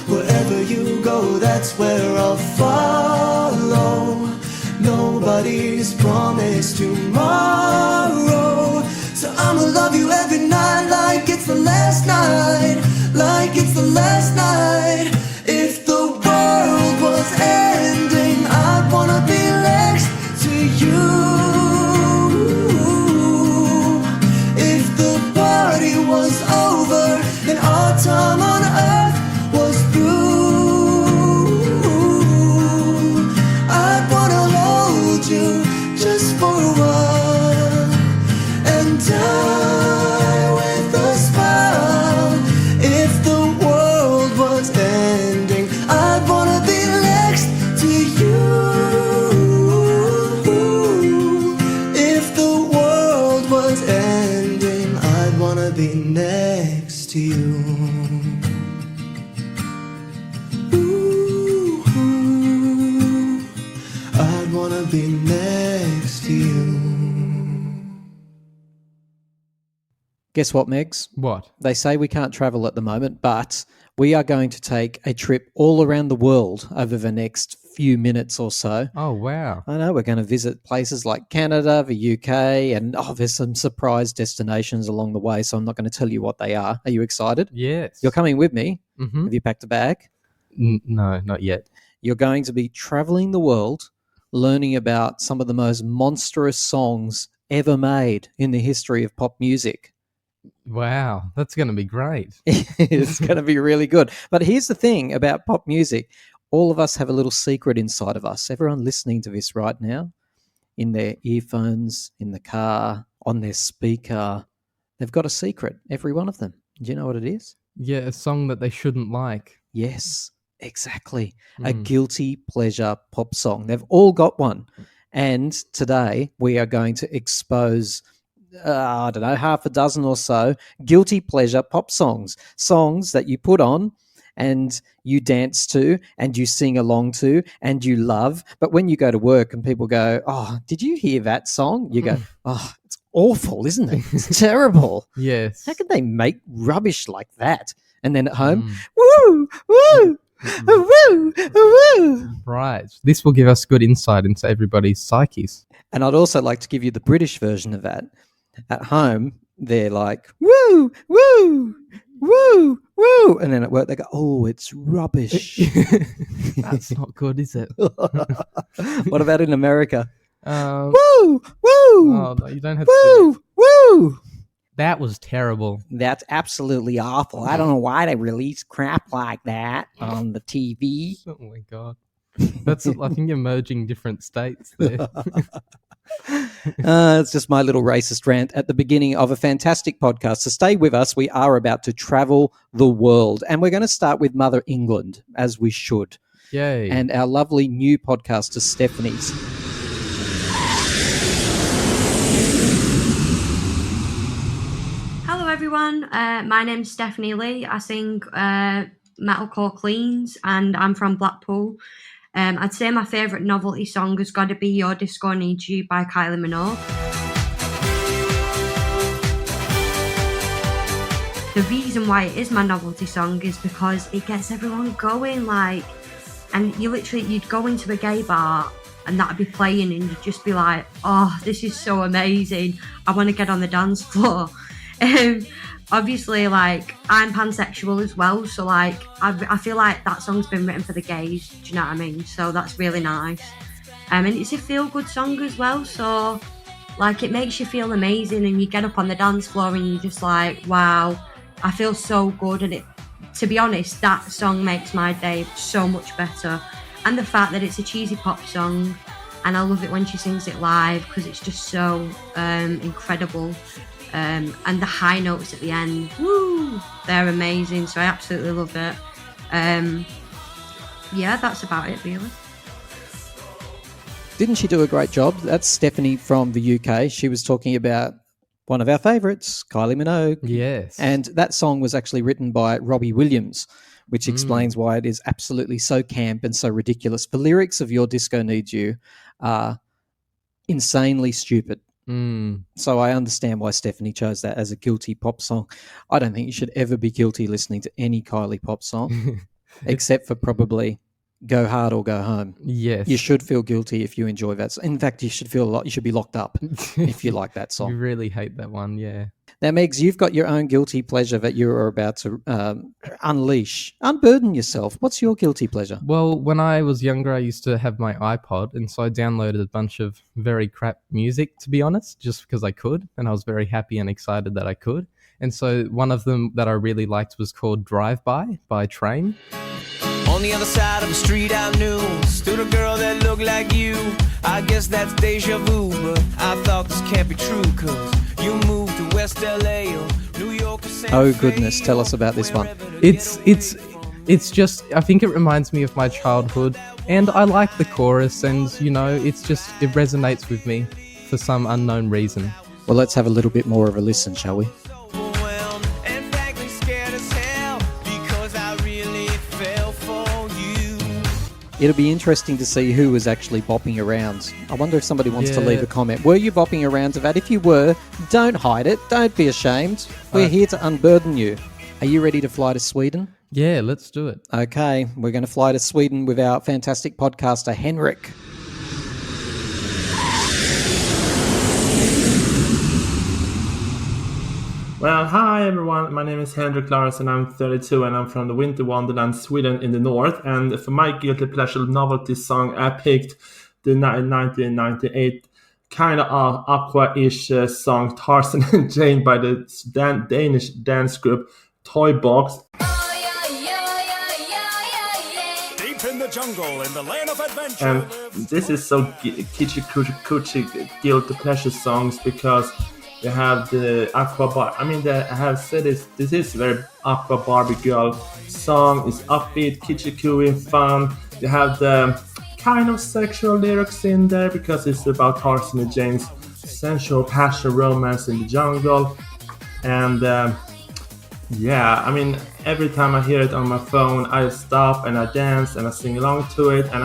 Wherever you go, that's where I'll follow. Nobody's promised tomorrow, so I'ma love you every night like it's the last night, like it's the last night. If the world was ending, I'd wanna be next to you. If the party was over and our time on earth was through, I'd wanna hold you just for a while and die with a smile. If the world was ending, I'd wanna be next to you. If the world was ending, I'd wanna be next to you. I'd wanna be next to you. Guess what, Megs? What? They say we can't travel at the moment, but we are going to take a trip all around the world over the next few minutes or so. Oh, wow. I know we're going to visit places like Canada, the UK, and there's some surprise destinations along the way, so I'm not going to tell you what they are. Are you excited? Yes. You're coming with me. Mm-hmm. Have you packed a bag? No, not yet. You're going to be traveling the world, learning about some of the most monstrous songs ever made in the history of pop music. Wow, that's going to be great. It's going to be really good. But here's the thing about pop music. All of us have a little secret inside of us. Everyone listening to this right now, in their earphones, in the car, on their speaker, they've got a secret, every one of them. Do you know what it is? Yeah, a song that they shouldn't like. Yes, exactly. A guilty pleasure pop song. They've all got one. And today we are going to expose I don't know, half a dozen or so guilty pleasure pop songs that you put on and you dance to and you sing along to and you love. But when you go to work and people go, "Oh, did you hear that song?" You go, "Oh, it's awful, isn't it? It's terrible. Yes. How could they make rubbish like that?" And then at home, woo, woo, woo, woo. Right. This will give us good insight into everybody's psyches. And I'd also like to give you the British version of that. At home, they're like, woo, woo, woo, woo. And then at work, they go, "Oh, it's rubbish." That's not good, is it? What about in America? Woo, Woo, woo. Oh, no, you don't have to do Woo, woo. That was terrible. That's absolutely awful. I don't know why they release crap like that on the TV. Oh, my God. That's, I think you're merging different states there. It's just my little racist rant at the beginning of a fantastic podcast. So stay with us. We are about to travel the world. And we're going to start with Mother England, as we should. Yay. And our lovely new podcaster, Stephanie's. Hello everyone, my name's Stephanie Lee. I sing metalcore cleans and I'm from Blackpool. I'd say my favourite novelty song has got to be Your Disco Needs You by Kylie Minogue. The reason why it is my novelty song is because it gets everyone going, and you'd go into a gay bar and that'd be playing and you'd just be like, oh, this is so amazing. I want to get on the dance floor. Obviously, I'm pansexual as well, so I feel like that song's been written for the gays. Do you know what I mean? So that's really nice. And it's a feel-good song as well, so it makes you feel amazing, and you get up on the dance floor and you're just like, wow, I feel so good. And to be honest, that song makes my day so much better. And the fact that it's a cheesy pop song, and I love it when she sings it live because it's just so incredible. And the high notes at the end, woo, they're amazing. So I absolutely love it. Yeah, that's about it, really. Didn't she do a great job? That's Stephanie from the UK. She was talking about one of our favourites, Kylie Minogue. Yes. And that song was actually written by Robbie Williams, which explains why it is absolutely so camp and so ridiculous. The lyrics of Your Disco Needs You are insanely stupid. So I understand why Stephanie chose that as a guilty pop song. I don't think you should ever be guilty listening to any Kylie pop song, except for probably Go Hard or Go Home. Yes. You should feel guilty if you enjoy that. In fact, you should you should be locked up if you like that song. You really hate that one, yeah. Now, Megs, you've got your own guilty pleasure that you are about to unburden yourself. What's your guilty pleasure? Well, when I was younger, I used to have my iPod, and so I downloaded a bunch of very crap music, to be honest, just because I could, and I was very happy and excited that I could. And so one of them that I really liked was called Drive by Train. On the other side of the street I knew stood a girl that looked like you. I guess that's deja vu, but I thought this can't be true, cause you moved to West LA or New York or San Oh goodness, tell us about this one. It's just, I think it reminds me of my childhood, and I like the chorus, and it resonates with me for some unknown reason. Well, let's have a little bit more of a listen, shall we? It'll be interesting to see who was actually bopping around. I wonder if somebody wants to leave a comment. Were you bopping around to that? If you were, don't hide it. Don't be ashamed. We're here to unburden you. Are you ready to fly to Sweden? Yeah, let's do it. Okay, we're going to fly to Sweden with our fantastic podcaster, Henrik. Well, hi everyone, my name is Henrik Larsson, I'm 32 and I'm from the winter wonderland Sweden in the north, and for my guilty pleasure novelty song I picked the 1998 kind of aqua-ish song Tarzan and Jane by the Danish dance group Toy Box. Deep in the jungle, in the land of adventure. And this is so kitschy coochie guilty pleasure songs because you have the Aqua Bar. I mean, I have said this is very Aqua Barbie Girl song. It's upbeat, kitschy, cooey, fun. You have the kind of sexual lyrics in there because it's about Tarzan and Jane's sensual passion, romance in the jungle. And yeah, I mean, every time I hear it on my phone, I stop and I dance and I sing along to it. And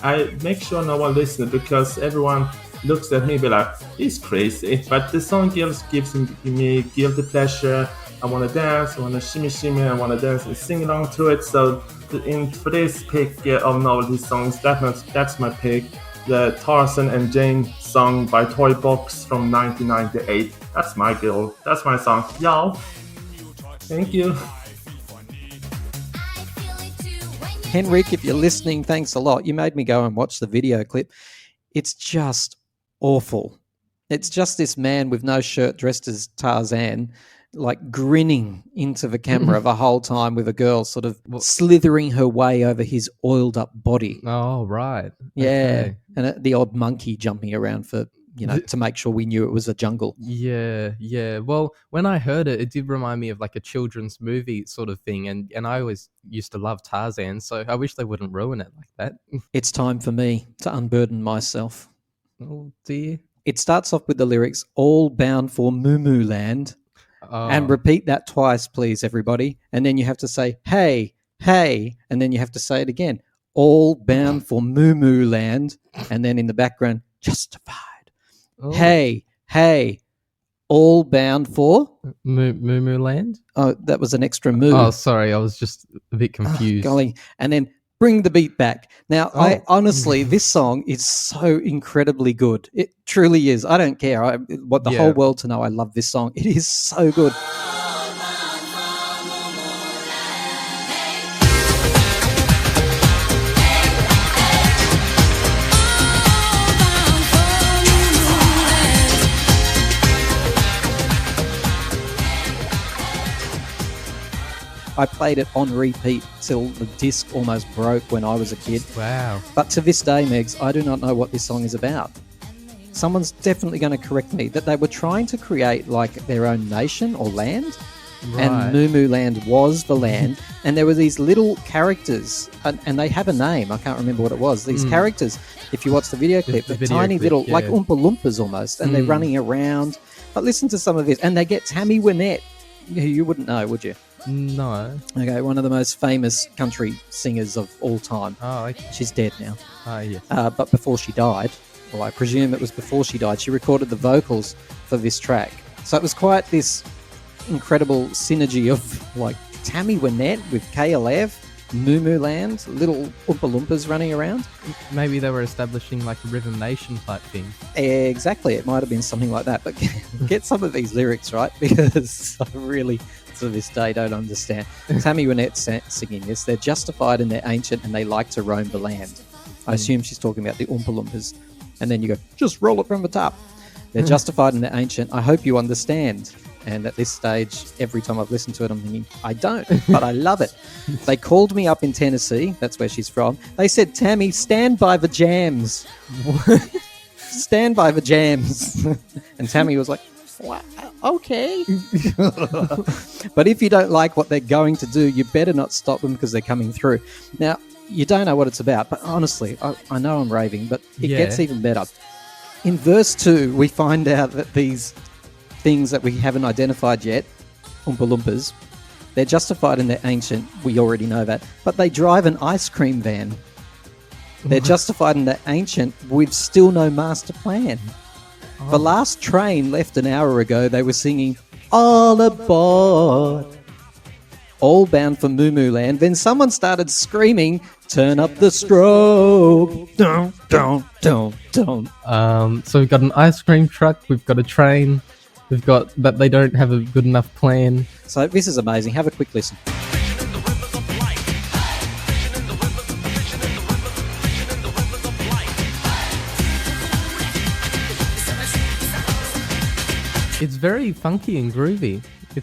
I make sure no one listens because everyone looks at me and be like, he's crazy. But the song gives me guilty pleasure. I want to dance, I want to shimmy, I want to dance and sing along to it. So for this pick of novelty songs, that's my pick. The Tarzan and Jane song by Toy Box from 1998. That's my girl. That's my song. Y'all. Thank you. Henrik, if you're listening, thanks a lot. You made me go and watch the video clip. It's just awful. It's just this man with no shirt dressed as Tarzan, grinning into the camera the whole time with a girl sort of slithering her way over his oiled up body. Oh, right. Yeah. Okay. And the odd monkey jumping around for, to make sure we knew it was a jungle. Yeah. Well, when I heard it, it did remind me of like a children's movie sort of thing. And I always used to love Tarzan, so I wish they wouldn't ruin it like that. It's time for me to unburden myself. Oh, dear. It starts off with the lyrics, all bound for Moo Moo Land. And repeat that twice, please, everybody. And then you have to say, hey, hey, and then you have to say it again. All bound for Moo Moo Land. And then in the background, justified. Oh. Hey, hey, all bound for? Moo Moo Land? Oh, that was an extra moo. Oh, sorry. I was just a bit confused. Golly. And then bring the beat back. Now, I honestly, this song is so incredibly good. It truly is. I don't care. I want the whole world to know I love this song. It is so good. I played it on repeat till the disc almost broke when I was a kid. Wow. But to this day, Megs, I do not know what this song is about. Someone's definitely going to correct me that they were trying to create like their own nation or land. Right. And Moo Moo Land was the land. And there were these little characters, and they have a name. I can't remember what it was. These characters, if you watch the video clip, they're tiny little, like Oompa Loompas almost, and they're running around. But listen to some of this. And they get Tammy Wynette. You wouldn't know, would you? No. Okay, one of the most famous country singers of all time. Oh, okay. She's dead now. Oh, yes. But before she died, well, I presume it was before she died, she recorded the vocals for this track. So it was quite this incredible synergy of like Tammy Wynette with KLF, Moo Moo Land, little Oompa Loompas running around. Maybe they were establishing like a Rhythm Nation type thing. Exactly, it might have been something like that. But get some of these lyrics right, because I really, to this day, don't understand. Tammy Wynette singing this. They're justified in their ancient and they like to roam the land. I assume she's talking about the Oompa Loompas. And then you go, just roll it from the top. They're justified in their ancient. I hope you understand. And at this stage, every time I've listened to it, I'm thinking, I don't, but I love it. They called me up in Tennessee. That's where she's from. They said, Tammy, stand by the jams. Stand by the jams. And Tammy was like, wow, okay. But if you don't like what they're going to do, you better not stop them because they're coming through. Now, you don't know what it's about, but honestly, I know I'm raving, but it gets even better. In verse 2, we find out that these things that we haven't identified yet, Oompa Loompas, they're justified in their ancient, we already know that, but they drive an ice cream van. They're justified in their ancient with still no master plan. The last train left an hour ago, they were singing, all aboard, all bound for Moo Moo Land. Then someone started screaming, turn up the strobe. Don't. So we've got an ice cream truck, we've got a train, we've got that they don't have a good enough plan. So this is amazing. Have a quick listen. It's very funky and groovy.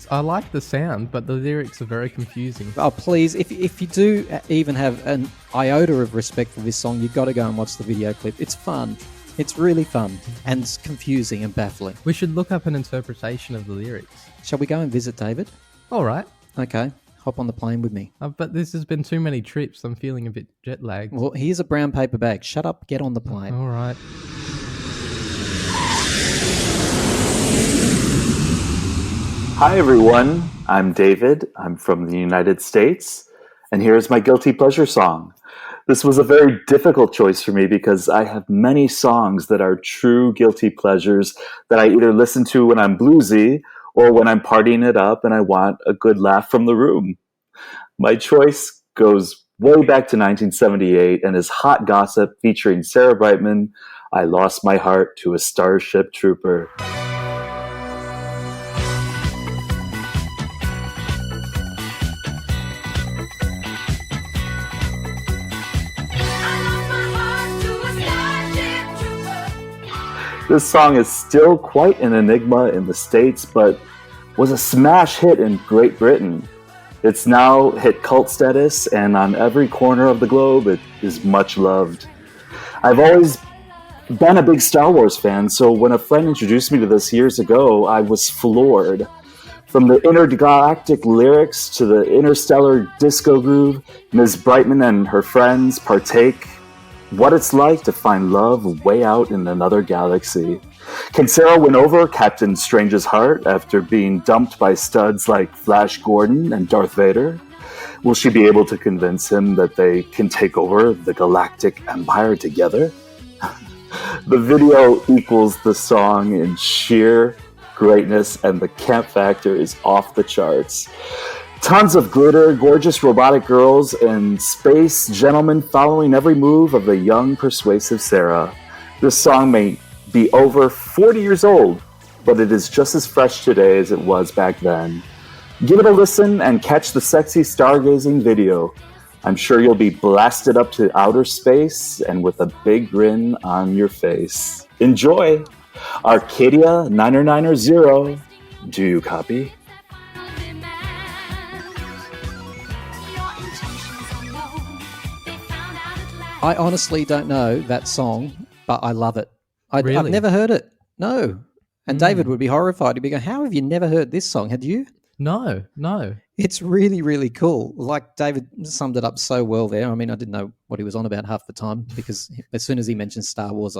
I like the sound, but the lyrics are very confusing. Oh, please, if you do even have an iota of respect for this song, you've got to go and watch the video clip. It's fun. It's really fun and it's confusing and baffling. We should look up an interpretation of the lyrics. Shall we go and visit David? All right. Okay, hop on the plane with me. But this has been too many trips. I'm feeling a bit jet lagged. Well, here's a brown paper bag. Shut up, get on the plane. All right. Hi everyone, I'm David. I'm from the United States, and here's my guilty pleasure song. This was a very difficult choice for me because I have many songs that are true guilty pleasures that I either listen to when I'm bluesy or when I'm partying it up and I want a good laugh from the room. My choice goes way back to 1978 and is Hot Gossip featuring Sarah Brightman, I Lost My Heart to a Starship Trooper. This song is still quite an enigma in the States, but was a smash hit in Great Britain. It's now hit cult status, and on every corner of the globe, it is much loved. I've always been a big Star Wars fan, so when a friend introduced me to this years ago, I was floored. From the intergalactic lyrics to the interstellar disco groove, Ms. Brightman and her friends partake what it's like to find love way out in another galaxy. Can Sarah win over Captain Strange's heart after being dumped by studs like Flash Gordon and Darth Vader? Will she be able to convince him that they can take over the Galactic Empire together? The video equals the song in sheer greatness, and the camp factor is off the charts. Tons of glitter, gorgeous robotic girls, and space gentlemen following every move of the young, persuasive Sarah. This song may be over 40 years old, but it is just as fresh today as it was back then. Give it a listen and catch the sexy stargazing video. I'm sure you'll be blasted up to outer space and with a big grin on your face. Enjoy! Arcadia 90900. Do you copy? I honestly don't know that song, but I love it. I've Really? never heard it. No. And David would be horrified. He'd be going, how have you never heard this song? Had you? No. It's really, really cool. Like David summed it up so well there. I mean, I didn't know what he was on about half the time because as soon as he mentioned Star Wars,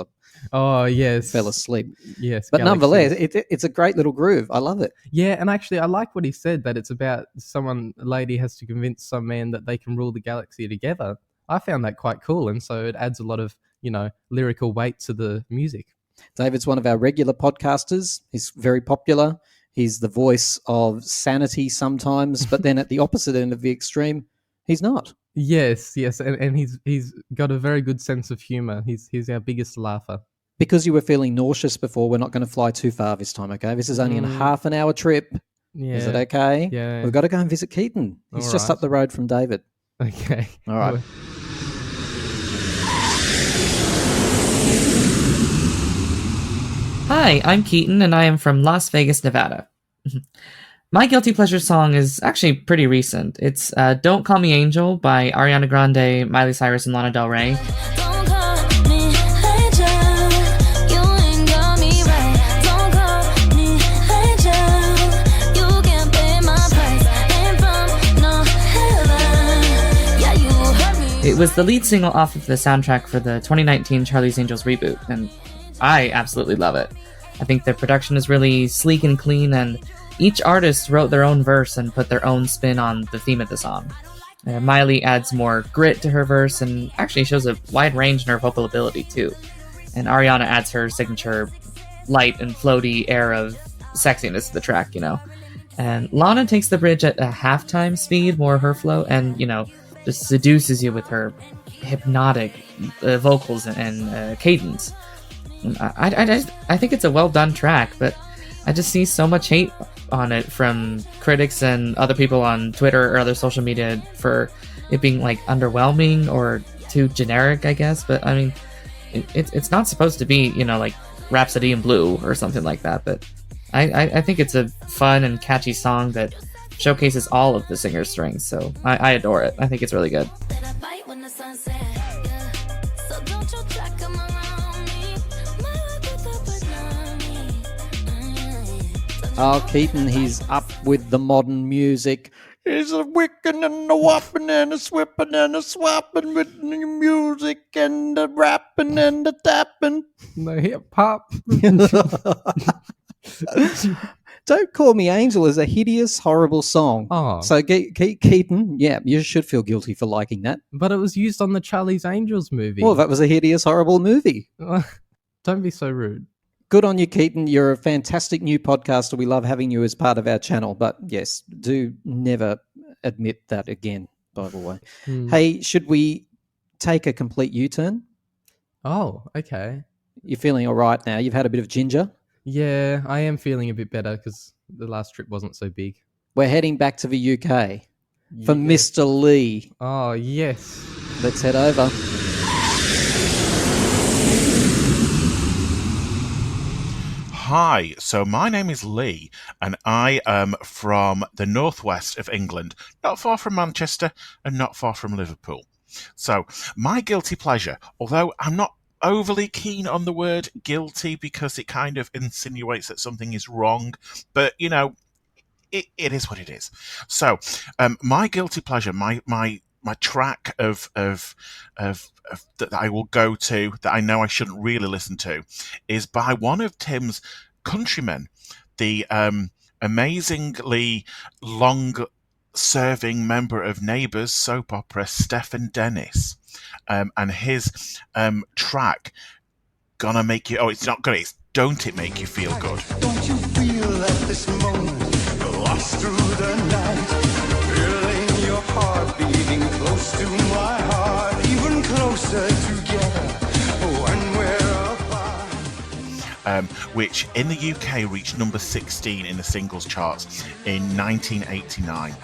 I fell asleep. Yes. But Galaxies. nonetheless, it's a great little groove. I love it. Yeah, and actually, I like what he said, that it's about a lady has to convince some man that they can rule the galaxy together. I found that quite cool, and so it adds a lot of, lyrical weight to the music. David's one of our regular podcasters. He's very popular. He's the voice of sanity sometimes, but then at the opposite end of the extreme, he's not. Yes, and he's got a very good sense of humor. He's our biggest laugher. Because you were feeling nauseous before, we're not going to fly too far this time, okay? This is only a half an hour trip. Yeah. Is it okay? Yeah. We've got to go and visit Keaton. He's All just right. up the road from David. Okay. All right. Hi, I'm Keaton, and I am from Las Vegas, Nevada. My guilty pleasure song is actually pretty recent. It's Don't Call Me Angel by Ariana Grande, Miley Cyrus, and Lana Del Rey. It was the lead single off of the soundtrack for the 2019 Charlie's Angels reboot, and I absolutely love it. I think the production is really sleek and clean, and each artist wrote their own verse and put their own spin on the theme of the song. Miley adds more grit to her verse and actually shows a wide range in her vocal ability too. And Ariana adds her signature light and floaty air of sexiness to the track, And Lana takes the bridge at a halftime speed, more her flow, and, just seduces you with her hypnotic vocals and cadence. I think it's a well done track, but I just see so much hate on it from critics and other people on Twitter or other social media for it being like underwhelming or too generic, I guess. But I mean, it's not supposed to be, like Rhapsody in Blue or something like that. But I think it's a fun and catchy song that showcases all of the singer's strengths. So I adore it. I think it's really good. Oh, Keaton, he's up with the modern music. He's a wicking and a whopping and a swipping and a swapping with the music and the rapping and the tapping. The hip hop. Don't Call Me Angel is a hideous, horrible song. Oh. So Keaton, yeah, you should feel guilty for liking that. But it was used on the Charlie's Angels movie. Well, that was a hideous, horrible movie. Don't be so rude. Good on you, Keaton. You're a fantastic new podcaster. We love having you as part of our channel. But yes, do never admit that again, by the way. Hey, should we take a complete U-turn? Oh, okay. You're feeling all right now? You've had a bit of ginger? Yeah, I am feeling a bit better because the last trip wasn't so big. We're heading back to the UK for Mr. Lee. Oh, yes. Let's head over. Hi, so my name is Lee, and I am from the northwest of England, not far from Manchester and not far from Liverpool. So, my guilty pleasure, although I'm not overly keen on the word guilty because it kind of insinuates that something is wrong, but, it is what it is. So, my guilty pleasure, my my track of that I will go to that I know I shouldn't really listen to is by one of Tim's countrymen, the amazingly long-serving member of Neighbours soap opera, Stephen Dennis, and his track "Gonna Make You." Oh, it's not gonna. It's "Don't It Make You Feel Good." Don't you feel at this moment lost through the night, feeling your heart beating close to my heart, even closer together when we're apart? Which in the UK reached number 16 in the singles charts in 1989.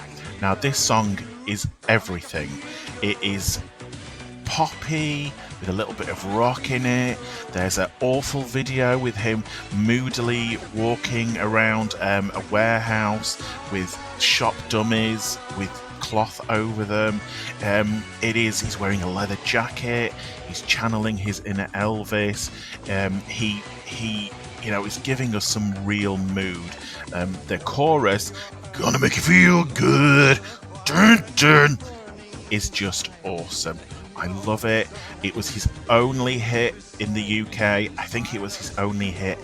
Now this song is everything. It is poppy with a little bit of rock in it. There's an awful video with him moodily walking around a warehouse with shop dummies with cloth over them. He's wearing a leather jacket. He's channeling his inner Elvis. He is giving us some real mood. The chorus, "Gonna make you feel good, dun, dun," is just awesome. I love it. It was his only hit in the UK. I think it was his only hit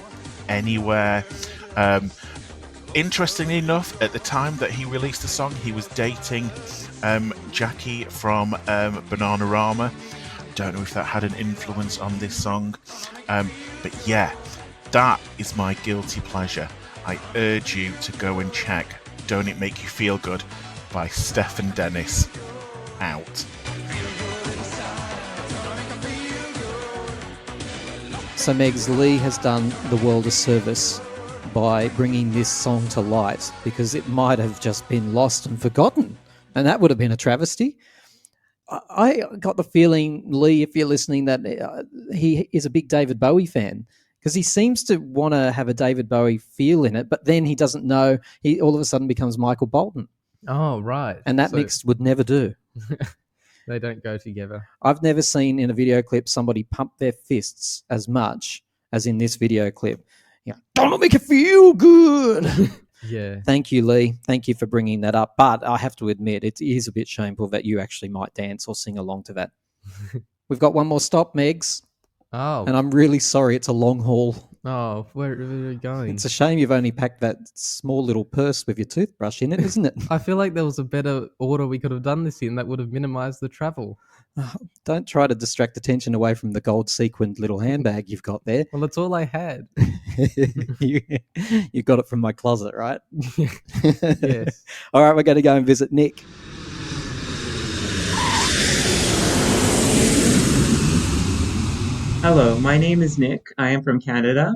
anywhere. Interestingly enough, at the time that he released the song, he was dating Jackie from Bananarama. Don't know if that had an influence on this song. But yeah, that is my guilty pleasure. I urge you to go and check "Don't It Make You Feel Good" by Stephen Dennis out. So Megs, Lee has done the world a service by bringing this song to light, because it might have just been lost and forgotten, and that would have been a travesty. I got the feeling, Lee, if you're listening, that he is a big David Bowie fan, because he seems to want to have a David Bowie feel in it, but then he doesn't know. He all of a sudden becomes Michael Bolton. Oh, right. And that mix would never do. They don't go together. I've never seen in a video clip somebody pump their fists as much as in this video clip. Don't make it feel good. Yeah. Thank you, Lee. Thank you for bringing that up. But I have to admit, it is a bit shameful that you actually might dance or sing along to that. We've got one more stop, Megs. Oh. And I'm really sorry it's a long haul. Oh, where are we going? It's a shame you've only packed that small little purse with your toothbrush in it, isn't it? I feel like there was a better order we could have done this in that would have minimized the travel. Don't try to distract attention away from the gold sequined little handbag you've got there. Well, that's all I had. You got it from my closet, right? Yes. All right, we're going to go and visit Nick. Hello, my name is Nick. I am from Canada.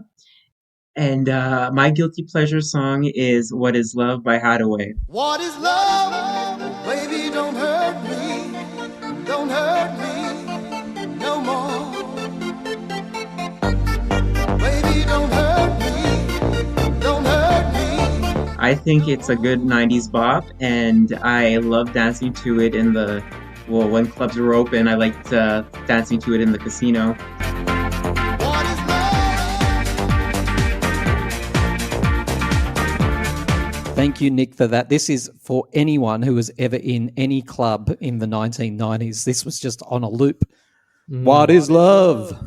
And my guilty pleasure song is "What Is Love" by Hathaway. What is love? Baby, don't hurt me. Don't hurt me no more. Baby, don't hurt me. Don't hurt me. I think it's a good 90s bop, and I love dancing to it when clubs were open. I liked dancing to it in the casino. Thank you, Nick, for that. This is for anyone who was ever in any club in the 1990s. This was just on a loop. What is love?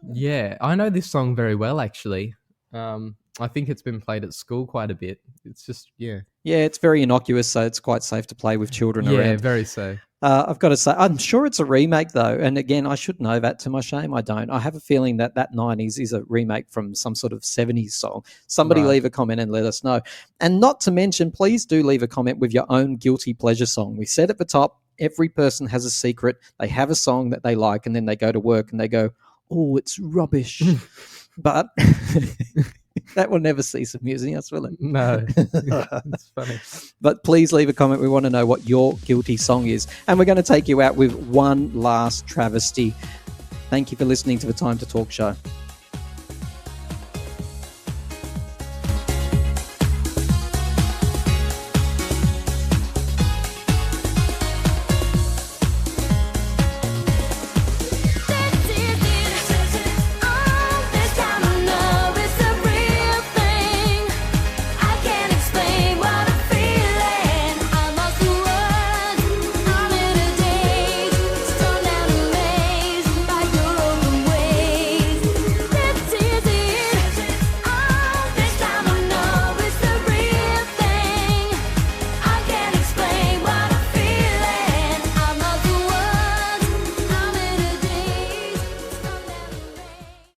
Yeah, I know this song very well, actually. I think it's been played at school quite a bit. It's just, yeah. Yeah, it's very innocuous, so it's quite safe to play with children around. Yeah, very safe. I've got to say, I'm sure it's a remake, though. And again, I should know that. To my shame, I don't. I have a feeling that 90s is a remake from some sort of 70s song. Somebody leave a comment and let us know. And not to mention, please do leave a comment with your own guilty pleasure song. We said at the top, every person has a secret. They have a song that they like, and then they go to work and they go, oh, it's rubbish. But that will never cease amusing us, will it? No. It's funny. But please leave a comment. We want to know what your guilty song is. And we're going to take you out with one last travesty. Thank you for listening to the Time to Talk show.